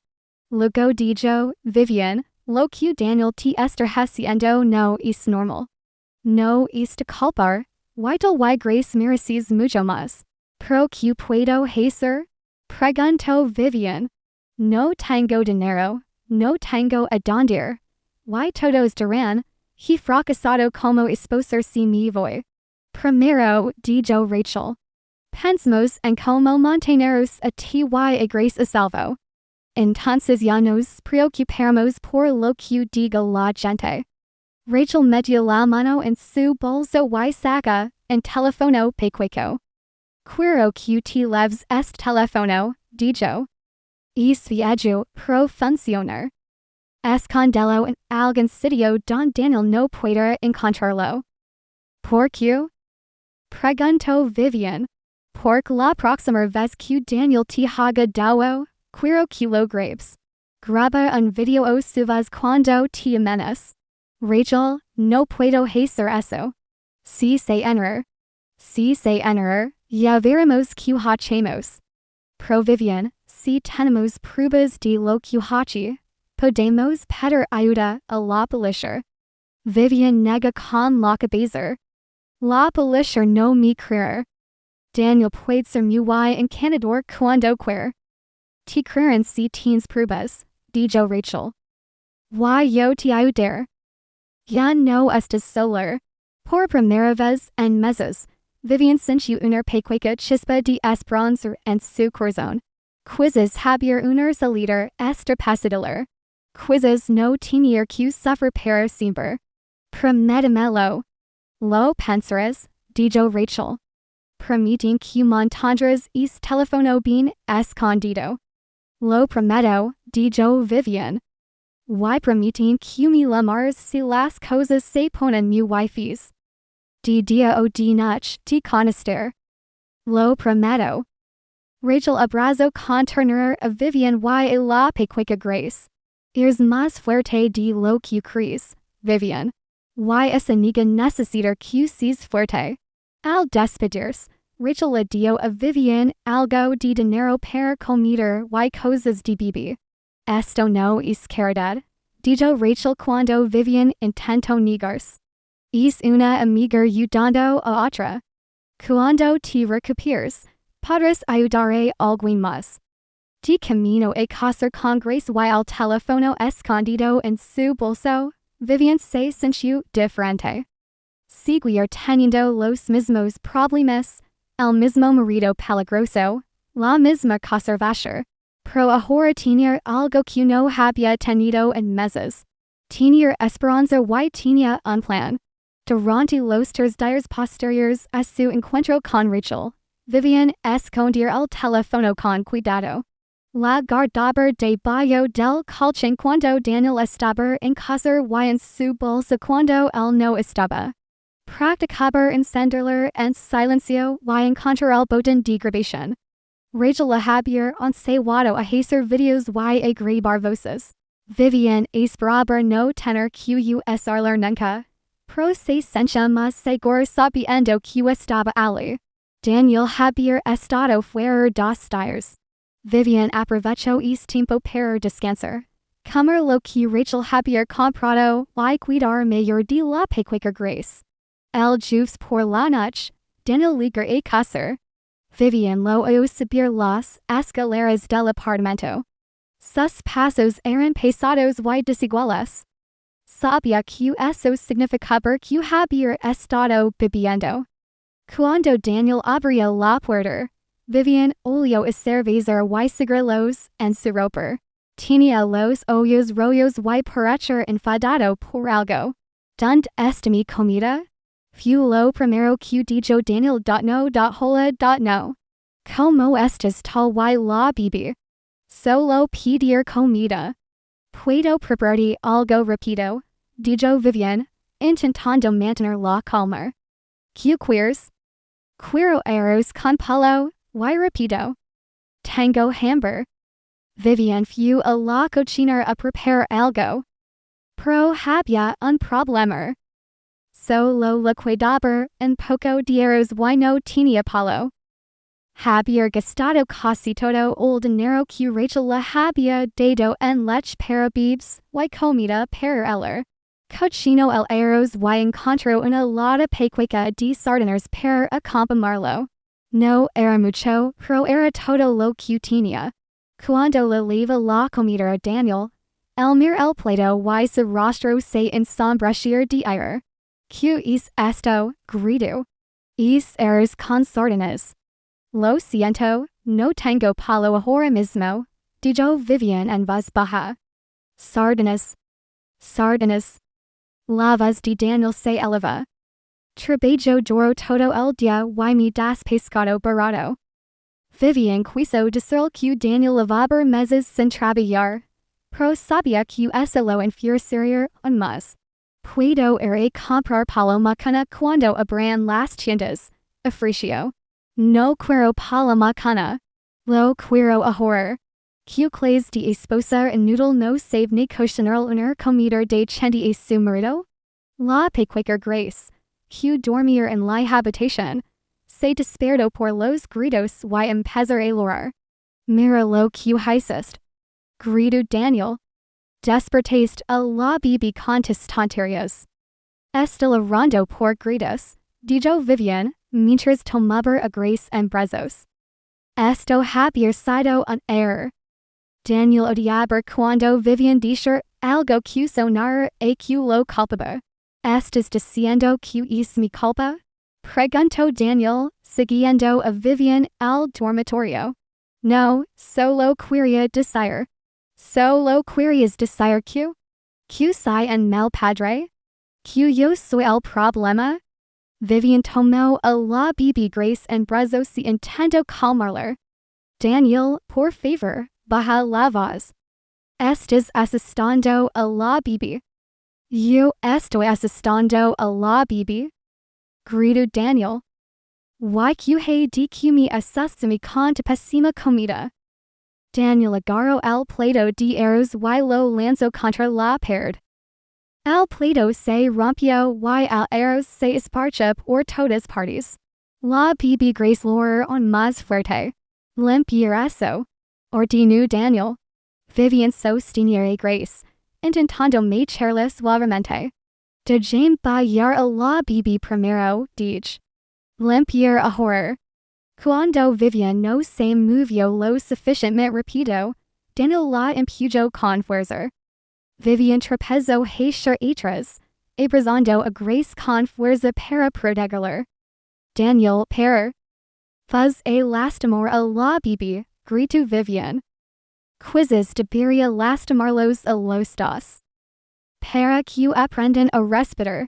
Luego dijo, Vivian, lo que Daniel te está haciendo no es normal. No es de culpar, y Grace mereces mucho más. ¿Pero qué puedo hacer? Preguntó Vivian. No tengo dinero, no tengo a dónde ir. Y todos dirán, he fracasado como esposa si me voy. Primero, dijo Rachel. Pensemos en cómo manteneros a ti y a Grace a salvo. Entonces ya nos preocuparemos por lo que diga la gente. Rachel metió la mano en su bolso y saca, en telefono pequeco. Quiero que te leves este telefono, dijo. Es viajo pro funcionar. Escondelo en algún sitio don Daniel no puede encontrarlo. ¿Por qué? Preguntó Vivian. Porque la próxima vez que Daniel te haga daño, quiero que lo grabes. Graba un video o subas cuando te amenas. Rachel, no puedo hacer eso. Si se enterar, ya veremos que hacemos. Pro Vivian, si tenemos pruebas de lo que hace, podemos pedir ayuda a la policía. Vivian nega con la cabeza. La policía no me creer. Daniel puede ser muy encanador cuando quiere. Te creerán si tienes pruebas, dijo Rachel. Yo te ayudaré. Ya no estás sola. Por primera vez en meses, Vivian sintió una pequeña chispa de esperanza en su corazón. Quizás había una salida estrepecedora. Quizás no tenía que sufrir para siempre. Prométemelo. Lo pensarás, dijo Rachel. Prometen que mantendrás ese teléfono bien escondido. Lo prometo, dijo Vivian. Y prometen que me llamarás si las cosas se ponen muy difíciles. De día o de noche te conocer. Lo prometo. Rachel abrazó con ternura a Vivian y a la pequeña Grace. Eres más fuerte de lo que crees, Vivian. Y esa niña necesita que seas fuerte. Al despedirse, Rachel le dio a Vivian algo de dinero para comida y cosas de beber. Esto no es caridad, dijo Rachel cuando Vivian intentó negarse. Es una amiga ayudando a otra. Cuando te recuperes, podrás ayudar a alguien más. De camino a casa con Grace y al teléfono escondido en su bolso, Vivian se sintió diferente. Seguir teniendo los mismos problemas, el mismo marido peligroso, la misma conservación, pero ahora tenía algo que no había tenido en meses. Tenía esperanza y tenía un plan. Durante los 3 días posteriores a su encuentro con Rachel, Vivian escondió el teléfono con cuidado. La guardaba debajo del colchón cuando Daniel estaba en casa y en su bolsa cuando él no estaba. Practicaba encenderlo en silencio y encontrar el botón de grabación. Rachel la había enseñado a hacer videos y a grabar voces. Vivian esperaba no tener que usarlo nunca, pero se sentía más segura sabiendo que estaba allí. Daniel había estado fuera 2 días. Vivian aprovechó ese tiempo para descansar, comer lo que Rachel había comprado y cuidar mejor de la pequeña Grace. El jueves por la noche, Daniel llegó a casa. Vivian lo oyó subir las escaleras del apartamento. Sus pasos eran pesados y desiguales. Sabía que eso significaba que había estado bebiendo. Cuando Daniel abrió la puerta, Vivian olió a cerveza y cigarrillos en su ropa. Tenía los ojos rojos y parecía enfadado por algo. ¿Dónde está mi comida? Fue lo primero que dijo Daniel. No. ¿Cómo estás tal y la bebé? Solo pedir comida. Puedo prepararte algo rápido, dijo Vivian, intentando mantener la calma. ¿Qué quieres? Quiero arroz con pollo, y rápido. Tengo hambre. Vivian fue a la cocina a preparar algo. Pero había un problema. Solo le quedaba un poco de arroz y no tenía pollo. Había gastado casi todo el dinero que Rachel le había dado en leche para bebés y comida para él. Cocinó el arroz y encontró una lata pequeña de sardinas para acompañarlo. No era mucho, pero era todo lo que tenía. Cuando le lleva la comida a Daniel, él mira el plato y su rostro se ensombreció de ira. ¿Qué es esto? Gritó. Es arroz con sardinas. Lo siento, no tengo pollo ahora mismo, dijo Vivian en voz baja. Sardinas. La voz de Daniel se eleva. Trabajo duro todo el dia y me das pescado barato. Vivian quiso decirle que Daniel lavaba meses sin trabajar. Pro sabía que eso lo enfurecería aún más. Puedo ir a comprar paloma cana cuando abran las tiendas. Ofreció. No quiero paloma cana. Lo quiero ahora. Que clase de esposa inútil no sabe ni cocinar una comida de chendi a su marido? La peculiar grace. Que dormir en la habitación. Se despertó por los gritos y empezar a llorar. Mira lo que hiciste. Gritó Daniel. Despertaste a la bibi contestantarias. Estela rondo por gritos, dijo Vivian, mientras tomaba a Grace en brazos. Esto había sido un error. Daniel odiaba cuando Vivian dijo algo que sonara a que lo culpaba. ¿Estás diciendo que es mi culpa? Preguntó Daniel, siguiendo a Vivian al dormitorio. No, solo quería decir. Solo querías decir que soy un mal padre? Que yo soy el problema? Vivian tomó a la bibi Grace en brazos y intentó calmarla. Daniel, por favor, baja la voz. Estás asustando a la bibi. Yo estoy asustando a la bibi. Gritó Daniel. Why que de que me asusta mi con tu pésima comida. Daniel agarró el plato de arroz y lo lanzó contra la pared. El plato se rompió y el arroz se esparció por todas partes. La bibi Grace lloró aún más fuerte. Limpiar eso. Ordenó Daniel. Vivian sostenía a Grace, intentando marcharla suavemente. Déjame bañar a la bibi primero, dije. Limpiar ahora. Cuando Vivian no se movió lo suficientemente rápido, Daniel la empujó con fuerza. Vivian tropezó hacia atrás, abrazando a Grace con fuerza para protegerla. Daniel, para. Faz a lastimar a la bibi, gritó Vivian. Quizzes debería lastimarlos a los dos. Para que aprendan a respirar.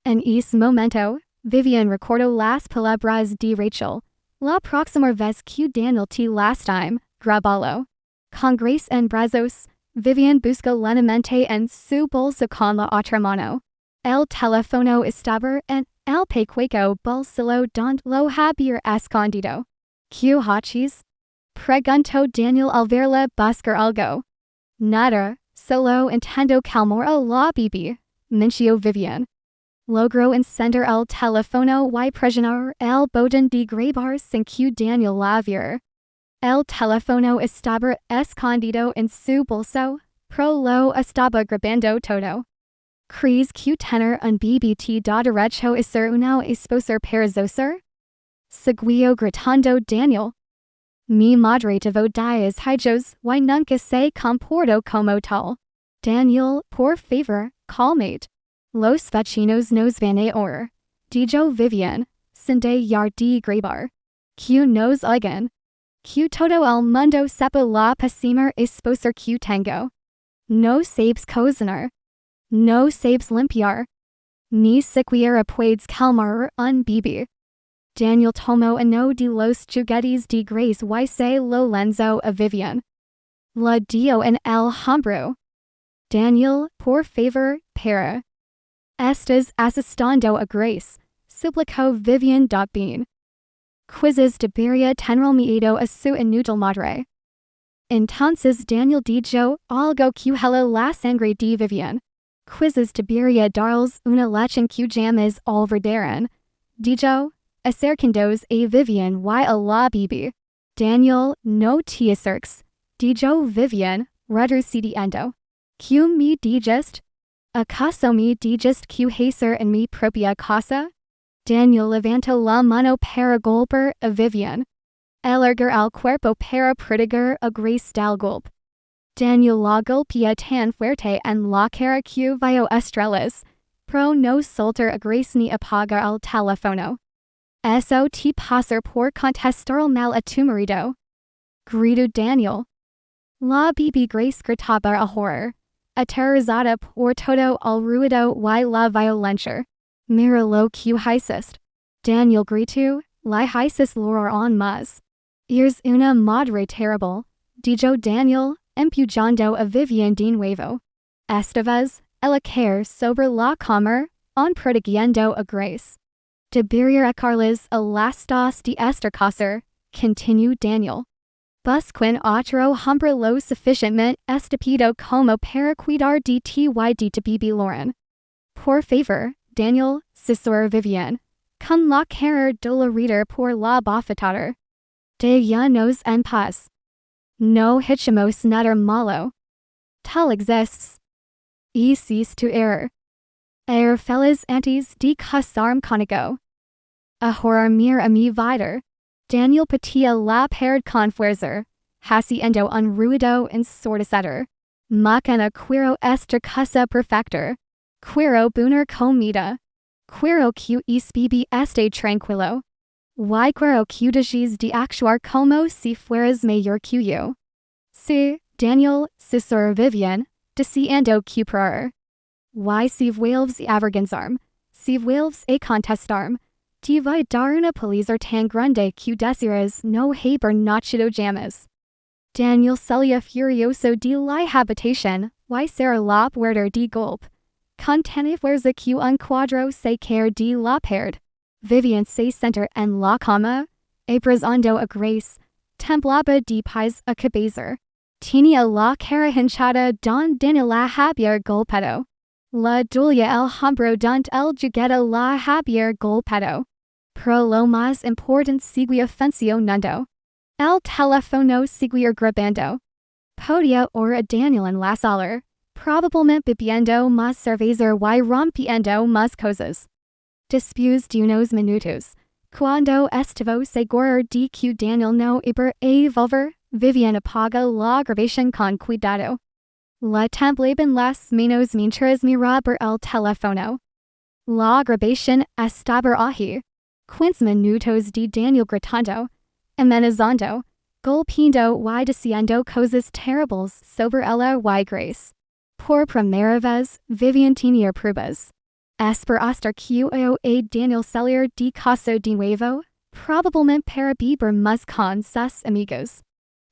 En ese momento, Vivian recordó las palabras de Rachel. La próxima vez que Daniel te lastime, grabalo. Con Grace en brazos, Vivian buscó lentamente en su bolsa con la otra mano. El teléfono estaba en el pequeño bolsillo donde lo había escondido. ¿Qué hachis? Preguntó Daniel al verla buscar algo. Nada, solo intento calmar a la bibi, mintió Vivian. Logró encender el teléfono y presionar el botón de grabar sin que Daniel la viera. El teléfono estaba escondido en su bolso, pero lo estaba grabando todo. ¿Crees que tener un bebé te da derecho a ser una esposa perezosa? Siguió gritando Daniel. Mi madre tuvo 10 hijos y nunca se comportó como tal. Daniel, por favor, calmate. Los vecinos nos van a oír, dijo Vivian, sin dejar de grabar. Que nos oigan. Que todo el mundo sepa la pésima esposa que tengo. No sabes cocinar. No sabes limpiar. Ni siquiera puedes calmar un bebé. Daniel tomó uno de los juguetes de Grace y se lo lanzó a Vivian. La dio en el hombro. Daniel, por favor, para. Estás asustando a Grace, suplicó Vivian Dogbeen. Quizzes debería tener miedo a su inútil madre. Entonces Daniel dijo algo que heló la sangre de Vivian. Quizzes debería darles una lección que jamás olvidarán. Dijo, acercándose a Vivian y a la bibi. Daniel, no te acerques, dijo Vivian, retrocediendo. ¿Qué me dijiste? ¿Acaso me dijiste que hacer en mi propia casa? Daniel levantó la mano para golpear a Vivian. Alargar el cuerpo para proteger a Grace del golpe. Daniel la golpeó tan fuerte en la cara que vio estrellas, pero no soltar a Grace ni apagar el teléfono. Eso te pasa por contestar mal a tu marido. Gritó Daniel. La bibi Grace gritaba a horror, aterrorizada por todo el ruido y la violencia. Mira lo que hiciste. Daniel grito, li hicis loror on mas. Ears una madre terrible, dijo Daniel, empujando a Vivian de nuevo. Esta vez, ella caer sobre la cama, on protegiendo a grace. De barrier a Carles a las dos de esta casa, continued Daniel. Busquin otro hombre lo sufficientemente estúpido como para cuidar de ti y de tu bebé Lauren. Por favor, Daniel, susurró Vivian, con la cara dolorida por la bofetada. Déjanos en paz. No hicimos nada malo. Tal exists. Cease to error. Feliz antes de casarme contigo. Ahora mira a mi vida. Daniel patia la pared con fuerza, haciendo un ruido ensordecedor. Macana quiero esta casa perfecta. Quiero buena comida. Quiero que bebé esté tranquilo. Y quiero que dejes de actuar como si fueras mayor que yo. Sí, Daniel, susurró Vivian, deseando cooperar. Y si vuelves a avergonzarme, si vuelves a contestarme, te voy dar una paliza tan grande que desearás no haber nacido jamás. Daniel salía furioso de la habitación, y cerró la puerta de golpe. Con tanta fuerza que un cuadro se cayó de la pared. Vivian se sentó en la cama, abrazando a Grace, temblaba de pies a cabeza. Tenía la cara hinchada donde la había golpeado. La dolía el hombro donde el juguete la había golpeado. Pero lo más importante seguía funcionando. El teléfono seguía grabando. Podía oír a Daniel en la sala, probablemente bebiendo más cerveza y rompiendo más cosas. Después de unos minutos, cuando estuvo seguro de que Daniel no iba a volver, Vivian apaga la grabación con cuidado. La temblaban las manos mientras miraba el teléfono. La grabación estaba ahí. 15 minutos de Daniel gritando, amenazando, golpeando y diciendo cosas terribles sobre ella y Grace. Por primera vez, Vivian tenía pruebas. Hasta que a Daniel salir de casa de nuevo, probablemente para beber más con sus amigos.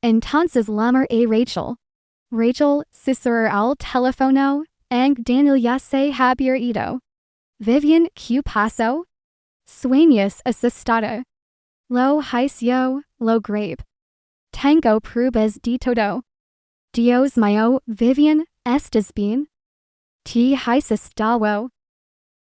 Entonces llamó a Rachel. Rachel, susurró al teléfono, Daniel ya se había ido. Vivian, ¿qué pasó? Sueños asustada. Lo hizo, lo grave. Tengo pruebas de todo. Dios mío, Vivian, ¿estás bien? Te hiciste.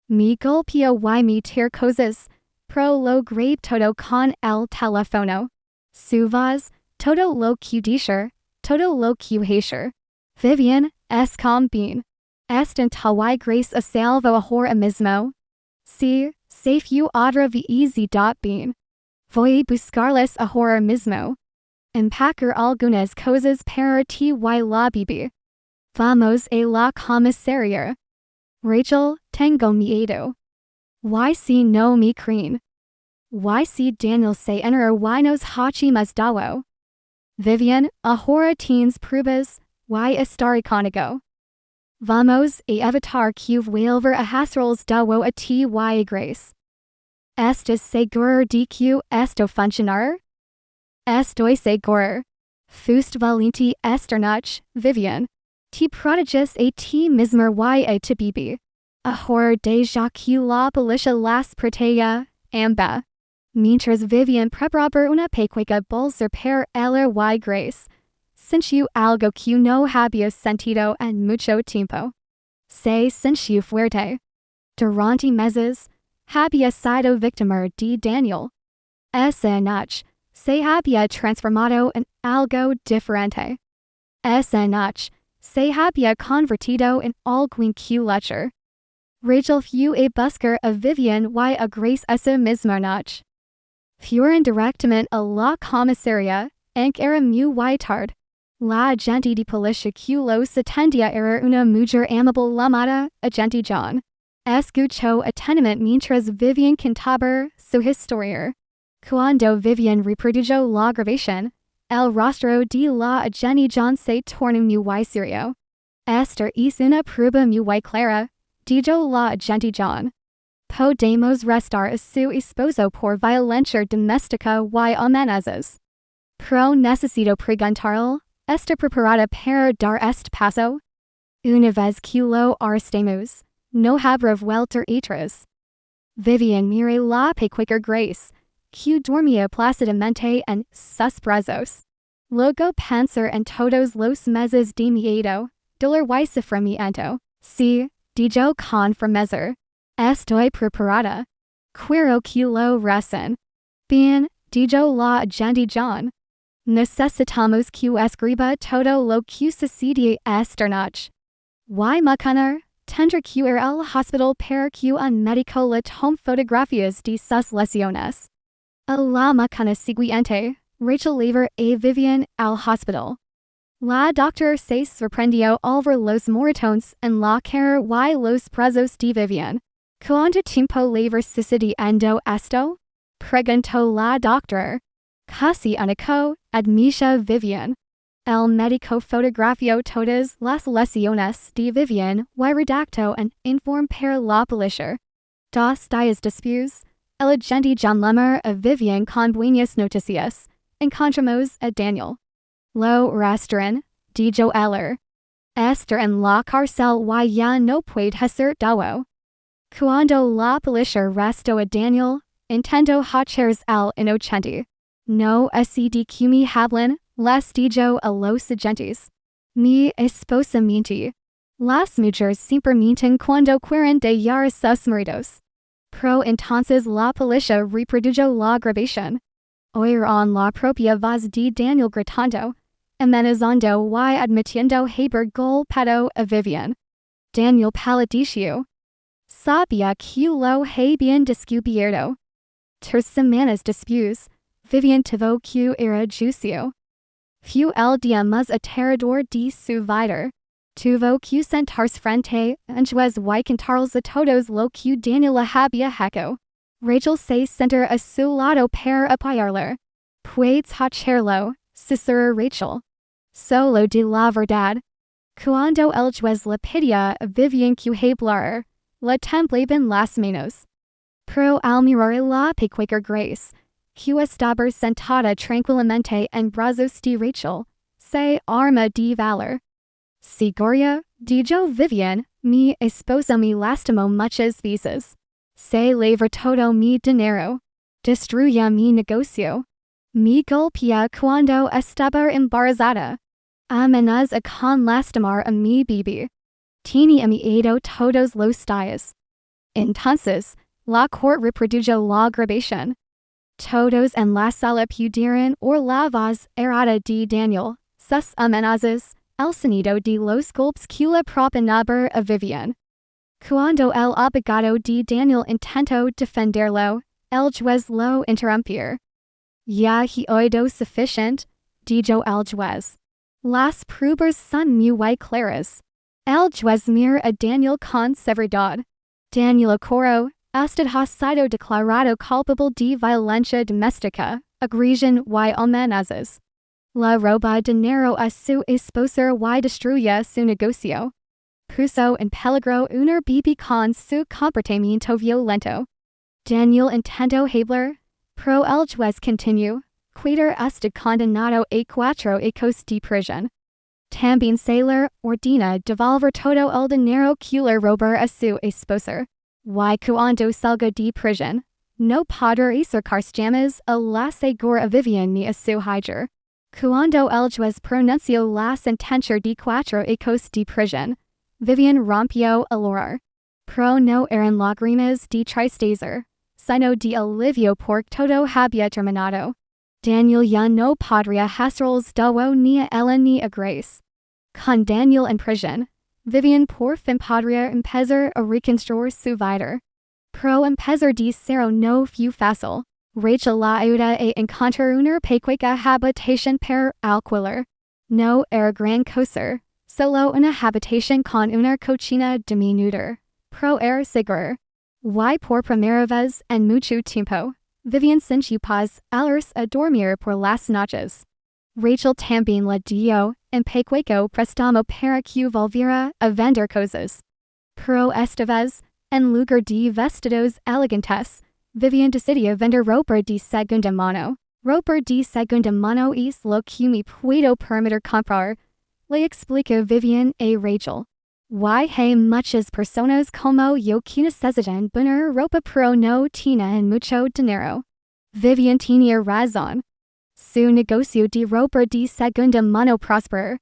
Me golpeó y me tiró cosas, pero lo grave todo con el teléfono. Su voz, todo lo que dice, todo lo que hace. Vivian, es con bien. Estanta y Grace a salvo ahora mismo. Sí, safe otra vez bien. Voy a buscarles ahora mismo. Empacar algunas cosas para ti y la bebé. Vamos a la comisaría. Rachel, tengo miedo. Y si no me creen. Y si Daniel se entera y nos hacemos daño. Vivian, ahora tienes pruebas, y estaré contigo. Vamos a evitar que vuelva a hacerles daño a ti y a Grace. ¿Estás seguro de que esto funcionará? Estoy seguro. Fuiste valiente esta noche, Vivian. Te proteges a ti mismo y a tu bebé. Ahora deja que la policía las protege, amba. Mientras Vivian preparaba una pequeña bolsa para ella y Grace, sintió algo que no había sentido en mucho tiempo. Se sintió fuerte. Durante meses, había sido víctima de Daniel. Esa noche, se había transformado en algo diferente. Esa noche, se había convertido en alguien que luchar. Rachel fue a buscar a Vivian y a Grace esa misma noche. Fueron directamente a la comisaría, aunque era muy tarde. La agente de policía que los atendía era una mujer amable llamada agente John. Escuchó atentamente mientras Vivian contaba su historia. Cuando Vivian reprodujo la grabación, el rostro de la agente John se tornó muy serio. Esta es una prueba muy clara, dijo la agente John. Podemos restar a su esposo por violencia doméstica y amenazas. Pro necesito preguntarle, ¿está preparada para dar este paso? Una vez que lo arrestemos, no habrá vuelta atrás. Vivian mire la peculiar grace, que dormía plácidamente en sus brazos. Luego pensar en todos los meses de miedo, dolor y sufrimiento. Sí, dijo con firmeza. Estoy preparada. Quiero que lo recen. Bien, dijo la agente John. Necesitamos que escriba todo lo que sucedió esta noche. Y mañana, tendré que ir al hospital para que un médico le tome fotografías de sus lesiones. A la mañana siguiente, Rachel lleva a Vivian al hospital. La doctora se sorprendió al ver los moretones en la cara y los brazos de Vivian. ¿Cuánto tiempo lleva sucediendo esto? Preguntó la doctora. Casi único, admitió Vivian. El médico fotografió todas las lesiones de Vivian y redactó un informe para la policía. 2 días después, el agente John llama a Vivian con buenas noticias. Encontramos a Daniel. Lo arrestaron, dijo él. Está en la cárcel y ya no puede hacer daño. Cuando la policía arrestó a Daniel, intentó hacerse el inocente. No así de que me hablan, les dijo a los agentes. Mi esposa miente. Las mujeres siempre mienten cuando quieren dañar a sus maridos. Pero entonces la policía reprodujo la grabación. Oyeron la propia voz de Daniel gritando, amenazando y admitiendo haber golpeado a Vivian. Daniel palideció. Sabía que lo habían descubierto. 3 semanas después, Vivian tuvo que ir a juicio. Fue el día más aterrador de su vida. Tuvo que sentarse frente a un juez y contarles a todos lo que Daniel le había hecho. Rachel se sentó a su lado para apoyarle. Puedes hacerlo, susurró Rachel. Solo de la verdad. Cuando el juez le pidió a Vivian que hablara, le temblaban las manos. Pero al mirar la peculiar grace, que estaba sentada tranquilamente en brazos de Rachel, se arma de valor. Segura, dijo Vivian, mi esposo me lastimó muchas veces. Se lleva todo mi dinero. Destruye mi negocio. Me golpea cuando estaba embarazada. Amenaza con lastimar a mi bebé. Tiene miedo todos los días. Entonces, la corte reprodujo la grabación. Todos en la sala pudieron oír la voz errada de Daniel, sus amenazas, el sonido de los golpes que le propinaba a Vivian. Cuando el abogado de Daniel intentó defenderlo, el juez lo interrumpió. Ya he oído suficiente, dijo el juez. Las pruebas son muy claras. El juez miró a Daniel con severidad. Daniel Ocoro, usted ha sido declarado culpable de violencia doméstica, agresión y amenazas. La roba dinero a su esposa y destruye su negocio. Puso en peligro una bebé con su comportamiento violento. Daniel intentó hablar, pero el juez continuó. Quitar usted condenado a 4 años de prisión. También se le ordena devolver todo el dinero que le robó a su esposa. Y cuando salga de prisión, no podrá acercarse jamás a la segura a Vivian ni a su hija. Cuando el juez pronunció la sentencia de 4 años de prisión, Vivian rompió a llorar. Pero no eran lágrimas de tristeza, sino de alivio porque todo había terminado. Daniel ya no podría hacerles daño ni a ella ni a Grace. Con Daniel en prisión, Vivian por fin podría empezar a reconstruir su vida. Pero empezar de cero no fue fácil. Rachel la ayuda a encontrar una pequeña habitación para alquilar. No era gran cosa, solo una habitación con una cocina diminuta. Pero era segura. Y por primera vez en mucho tiempo, Vivian sintió paz al irse a dormir por las noches. Rachel también le dio un pequeño préstamo para que volviera a vender cosas. Pero esta vez, en lugar de vestidos elegantes, Vivian decidió vender ropa de segunda mano. Ropa de segunda mano es lo que me puedo permitir comprar, le explicó Vivian a Rachel. Why hay muchas personas como yo que necesitan buena ropa pero no tienen mucho dinero. Vivian tenía razón. Su negocio de ropa de segunda mano prosper.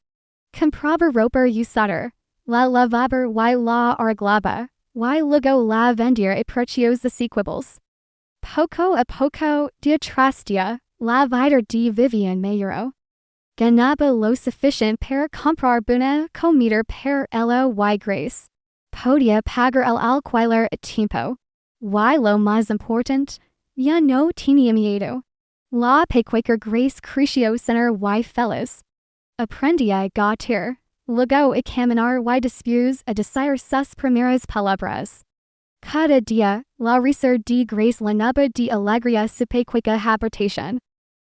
Compraba ropa usada, la lavaba y la arreglaba, y luego la vendía a precios asequibles. Poco a poco, día tras día, la vida de Vivian mejoró. Ganaba lo suficiente para comprar buena comida para ella y Grace. Podía pagar el alquiler a tiempo. Y lo más importante, ya no tenía miedo. La pequeña Grace creció sanar y feliz. Aprendía a gatear, luego a caminar y después a decir sus primeras palabras. Cada día, la risa de Grace llenaba de alegría su pequeña habitación.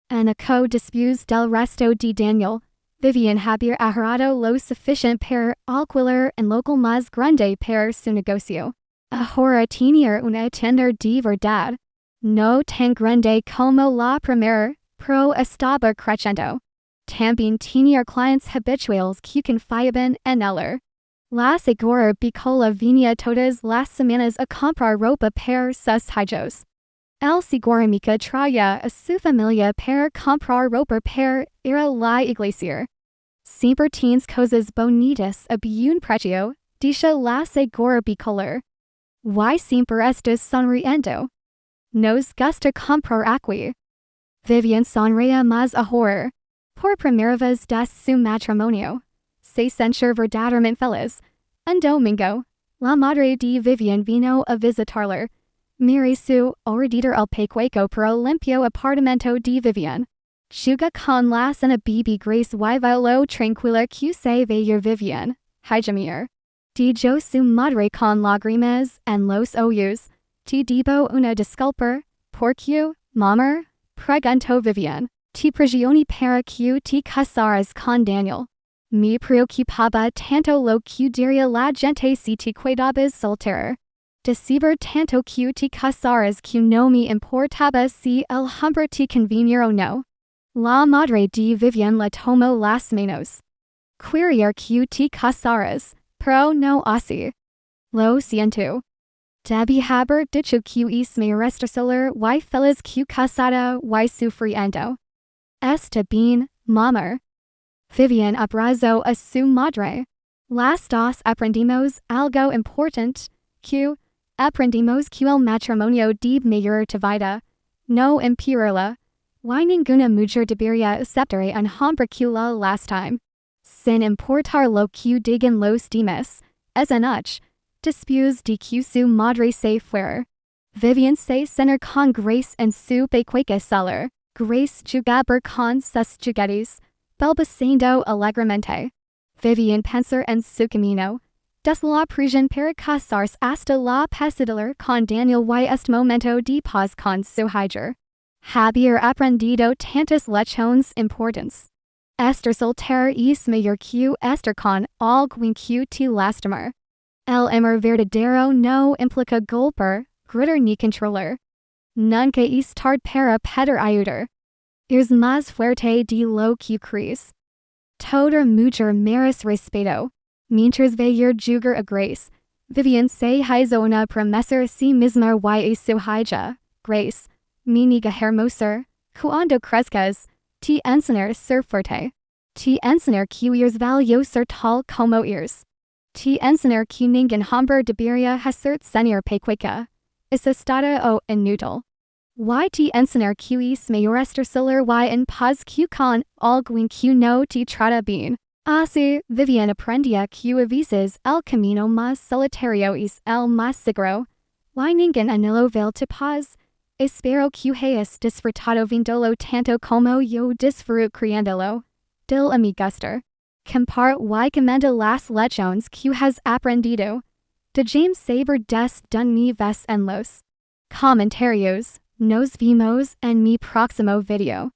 En eco después del resto de Daniel, Vivian había ahorrado lo suficiente para alquilar un local más grande para su negocio. Ahora tenía una tienda de verdad. No tan grande como la primera, pero estaba creciendo. También tenía clientes habituales que confiaban en ella. La señora Bicola venía todas las semanas a comprar ropa para sus hijos. El seguramica traía a su familia para comprar ropa para ir a la iglesia. Siempre tienes cosas bonitas a buen precio, dice la señora Bicola. Y siempre estás sonriendo. Nos gusta comprar aquí. Vivian sonreía más ahora. Por primera vez desde su matrimonio, se sentía verdaderamente feliz. Un domingo, la madre de Vivian vino a visitarla. Miró su ordenador el pequeño pero limpio apartamento de Vivian. Juga con la cena BB Grace y lo tranquila que se veía Vivian. Hijamir. Dijo su madre con lágrimas en los ojos. Te debo una disculpa, ¿por qué, mamá? Preguntó Vivian. Te presioné para que te casaras con Daniel. Me preocupaba tanto lo que diría la gente si te quedabas soltera. Decibir tanto que te casaras que no me importaba si el hombre te convenía o no. La madre de Vivian le tomó las manos. Quería que te casaras, pero no así. Lo siento. Debí haber dicho que es mi restasolar y feliz que casada y sufriendo. Está bien, mamá. Vivian abrazó a su madre. Las dos aprendimos algo importante, que aprendimos que el matrimonio debe mejorar tu vida, no empeorarla, y ninguna mujer debería aceptar un hombre que la lastime. Sin importar lo que digan los demás, es un hecho, después de que su madre se fuera. Vivian se cenó con Grace en su pequeña sala. Grace jugaba con sus juguetes, balbuceando alegremente. Vivian pensó en su camino, desde la prisión para casarse hasta la pesadilla con Daniel y este momento de paz con su hija. Había aprendido tantas lecciones importantes. Estar soltera es mejor que estar con alguien que te lastima. El amor verdadero no implica golpear, gritar ni controlar. Nunca es tarde para pedir ayuda. Es más fuerte de lo que crees. Toda mujer merece respeto. Mientras veía jugar a Grace, Vivian se hizo una promesa a sí misma y a su hija. Grace, mi niña hermosa, cuando crezcas, te enseñaré a ser fuerte. Te enseñaré que eres valiosa tal como eres. Te enseñaré que ningún hombre debería hacerte sentir pequeña, asustada o inútil. Y te enseñaré que es mejor estar sola y en paz que con alguien que no te trata bien. Así, Vivian aprendía que a veces el camino más solitario es el más seguro. Y ningún anhelo vel tu paz. Espero que hayas disfrutado viéndolo tanto como yo disfruto criándolo. Dil a mi gusto. Compar y comenta las lecciones que has aprendido. De James Saber des mi ves en los comentarios. Nos vemos en mi próximo video.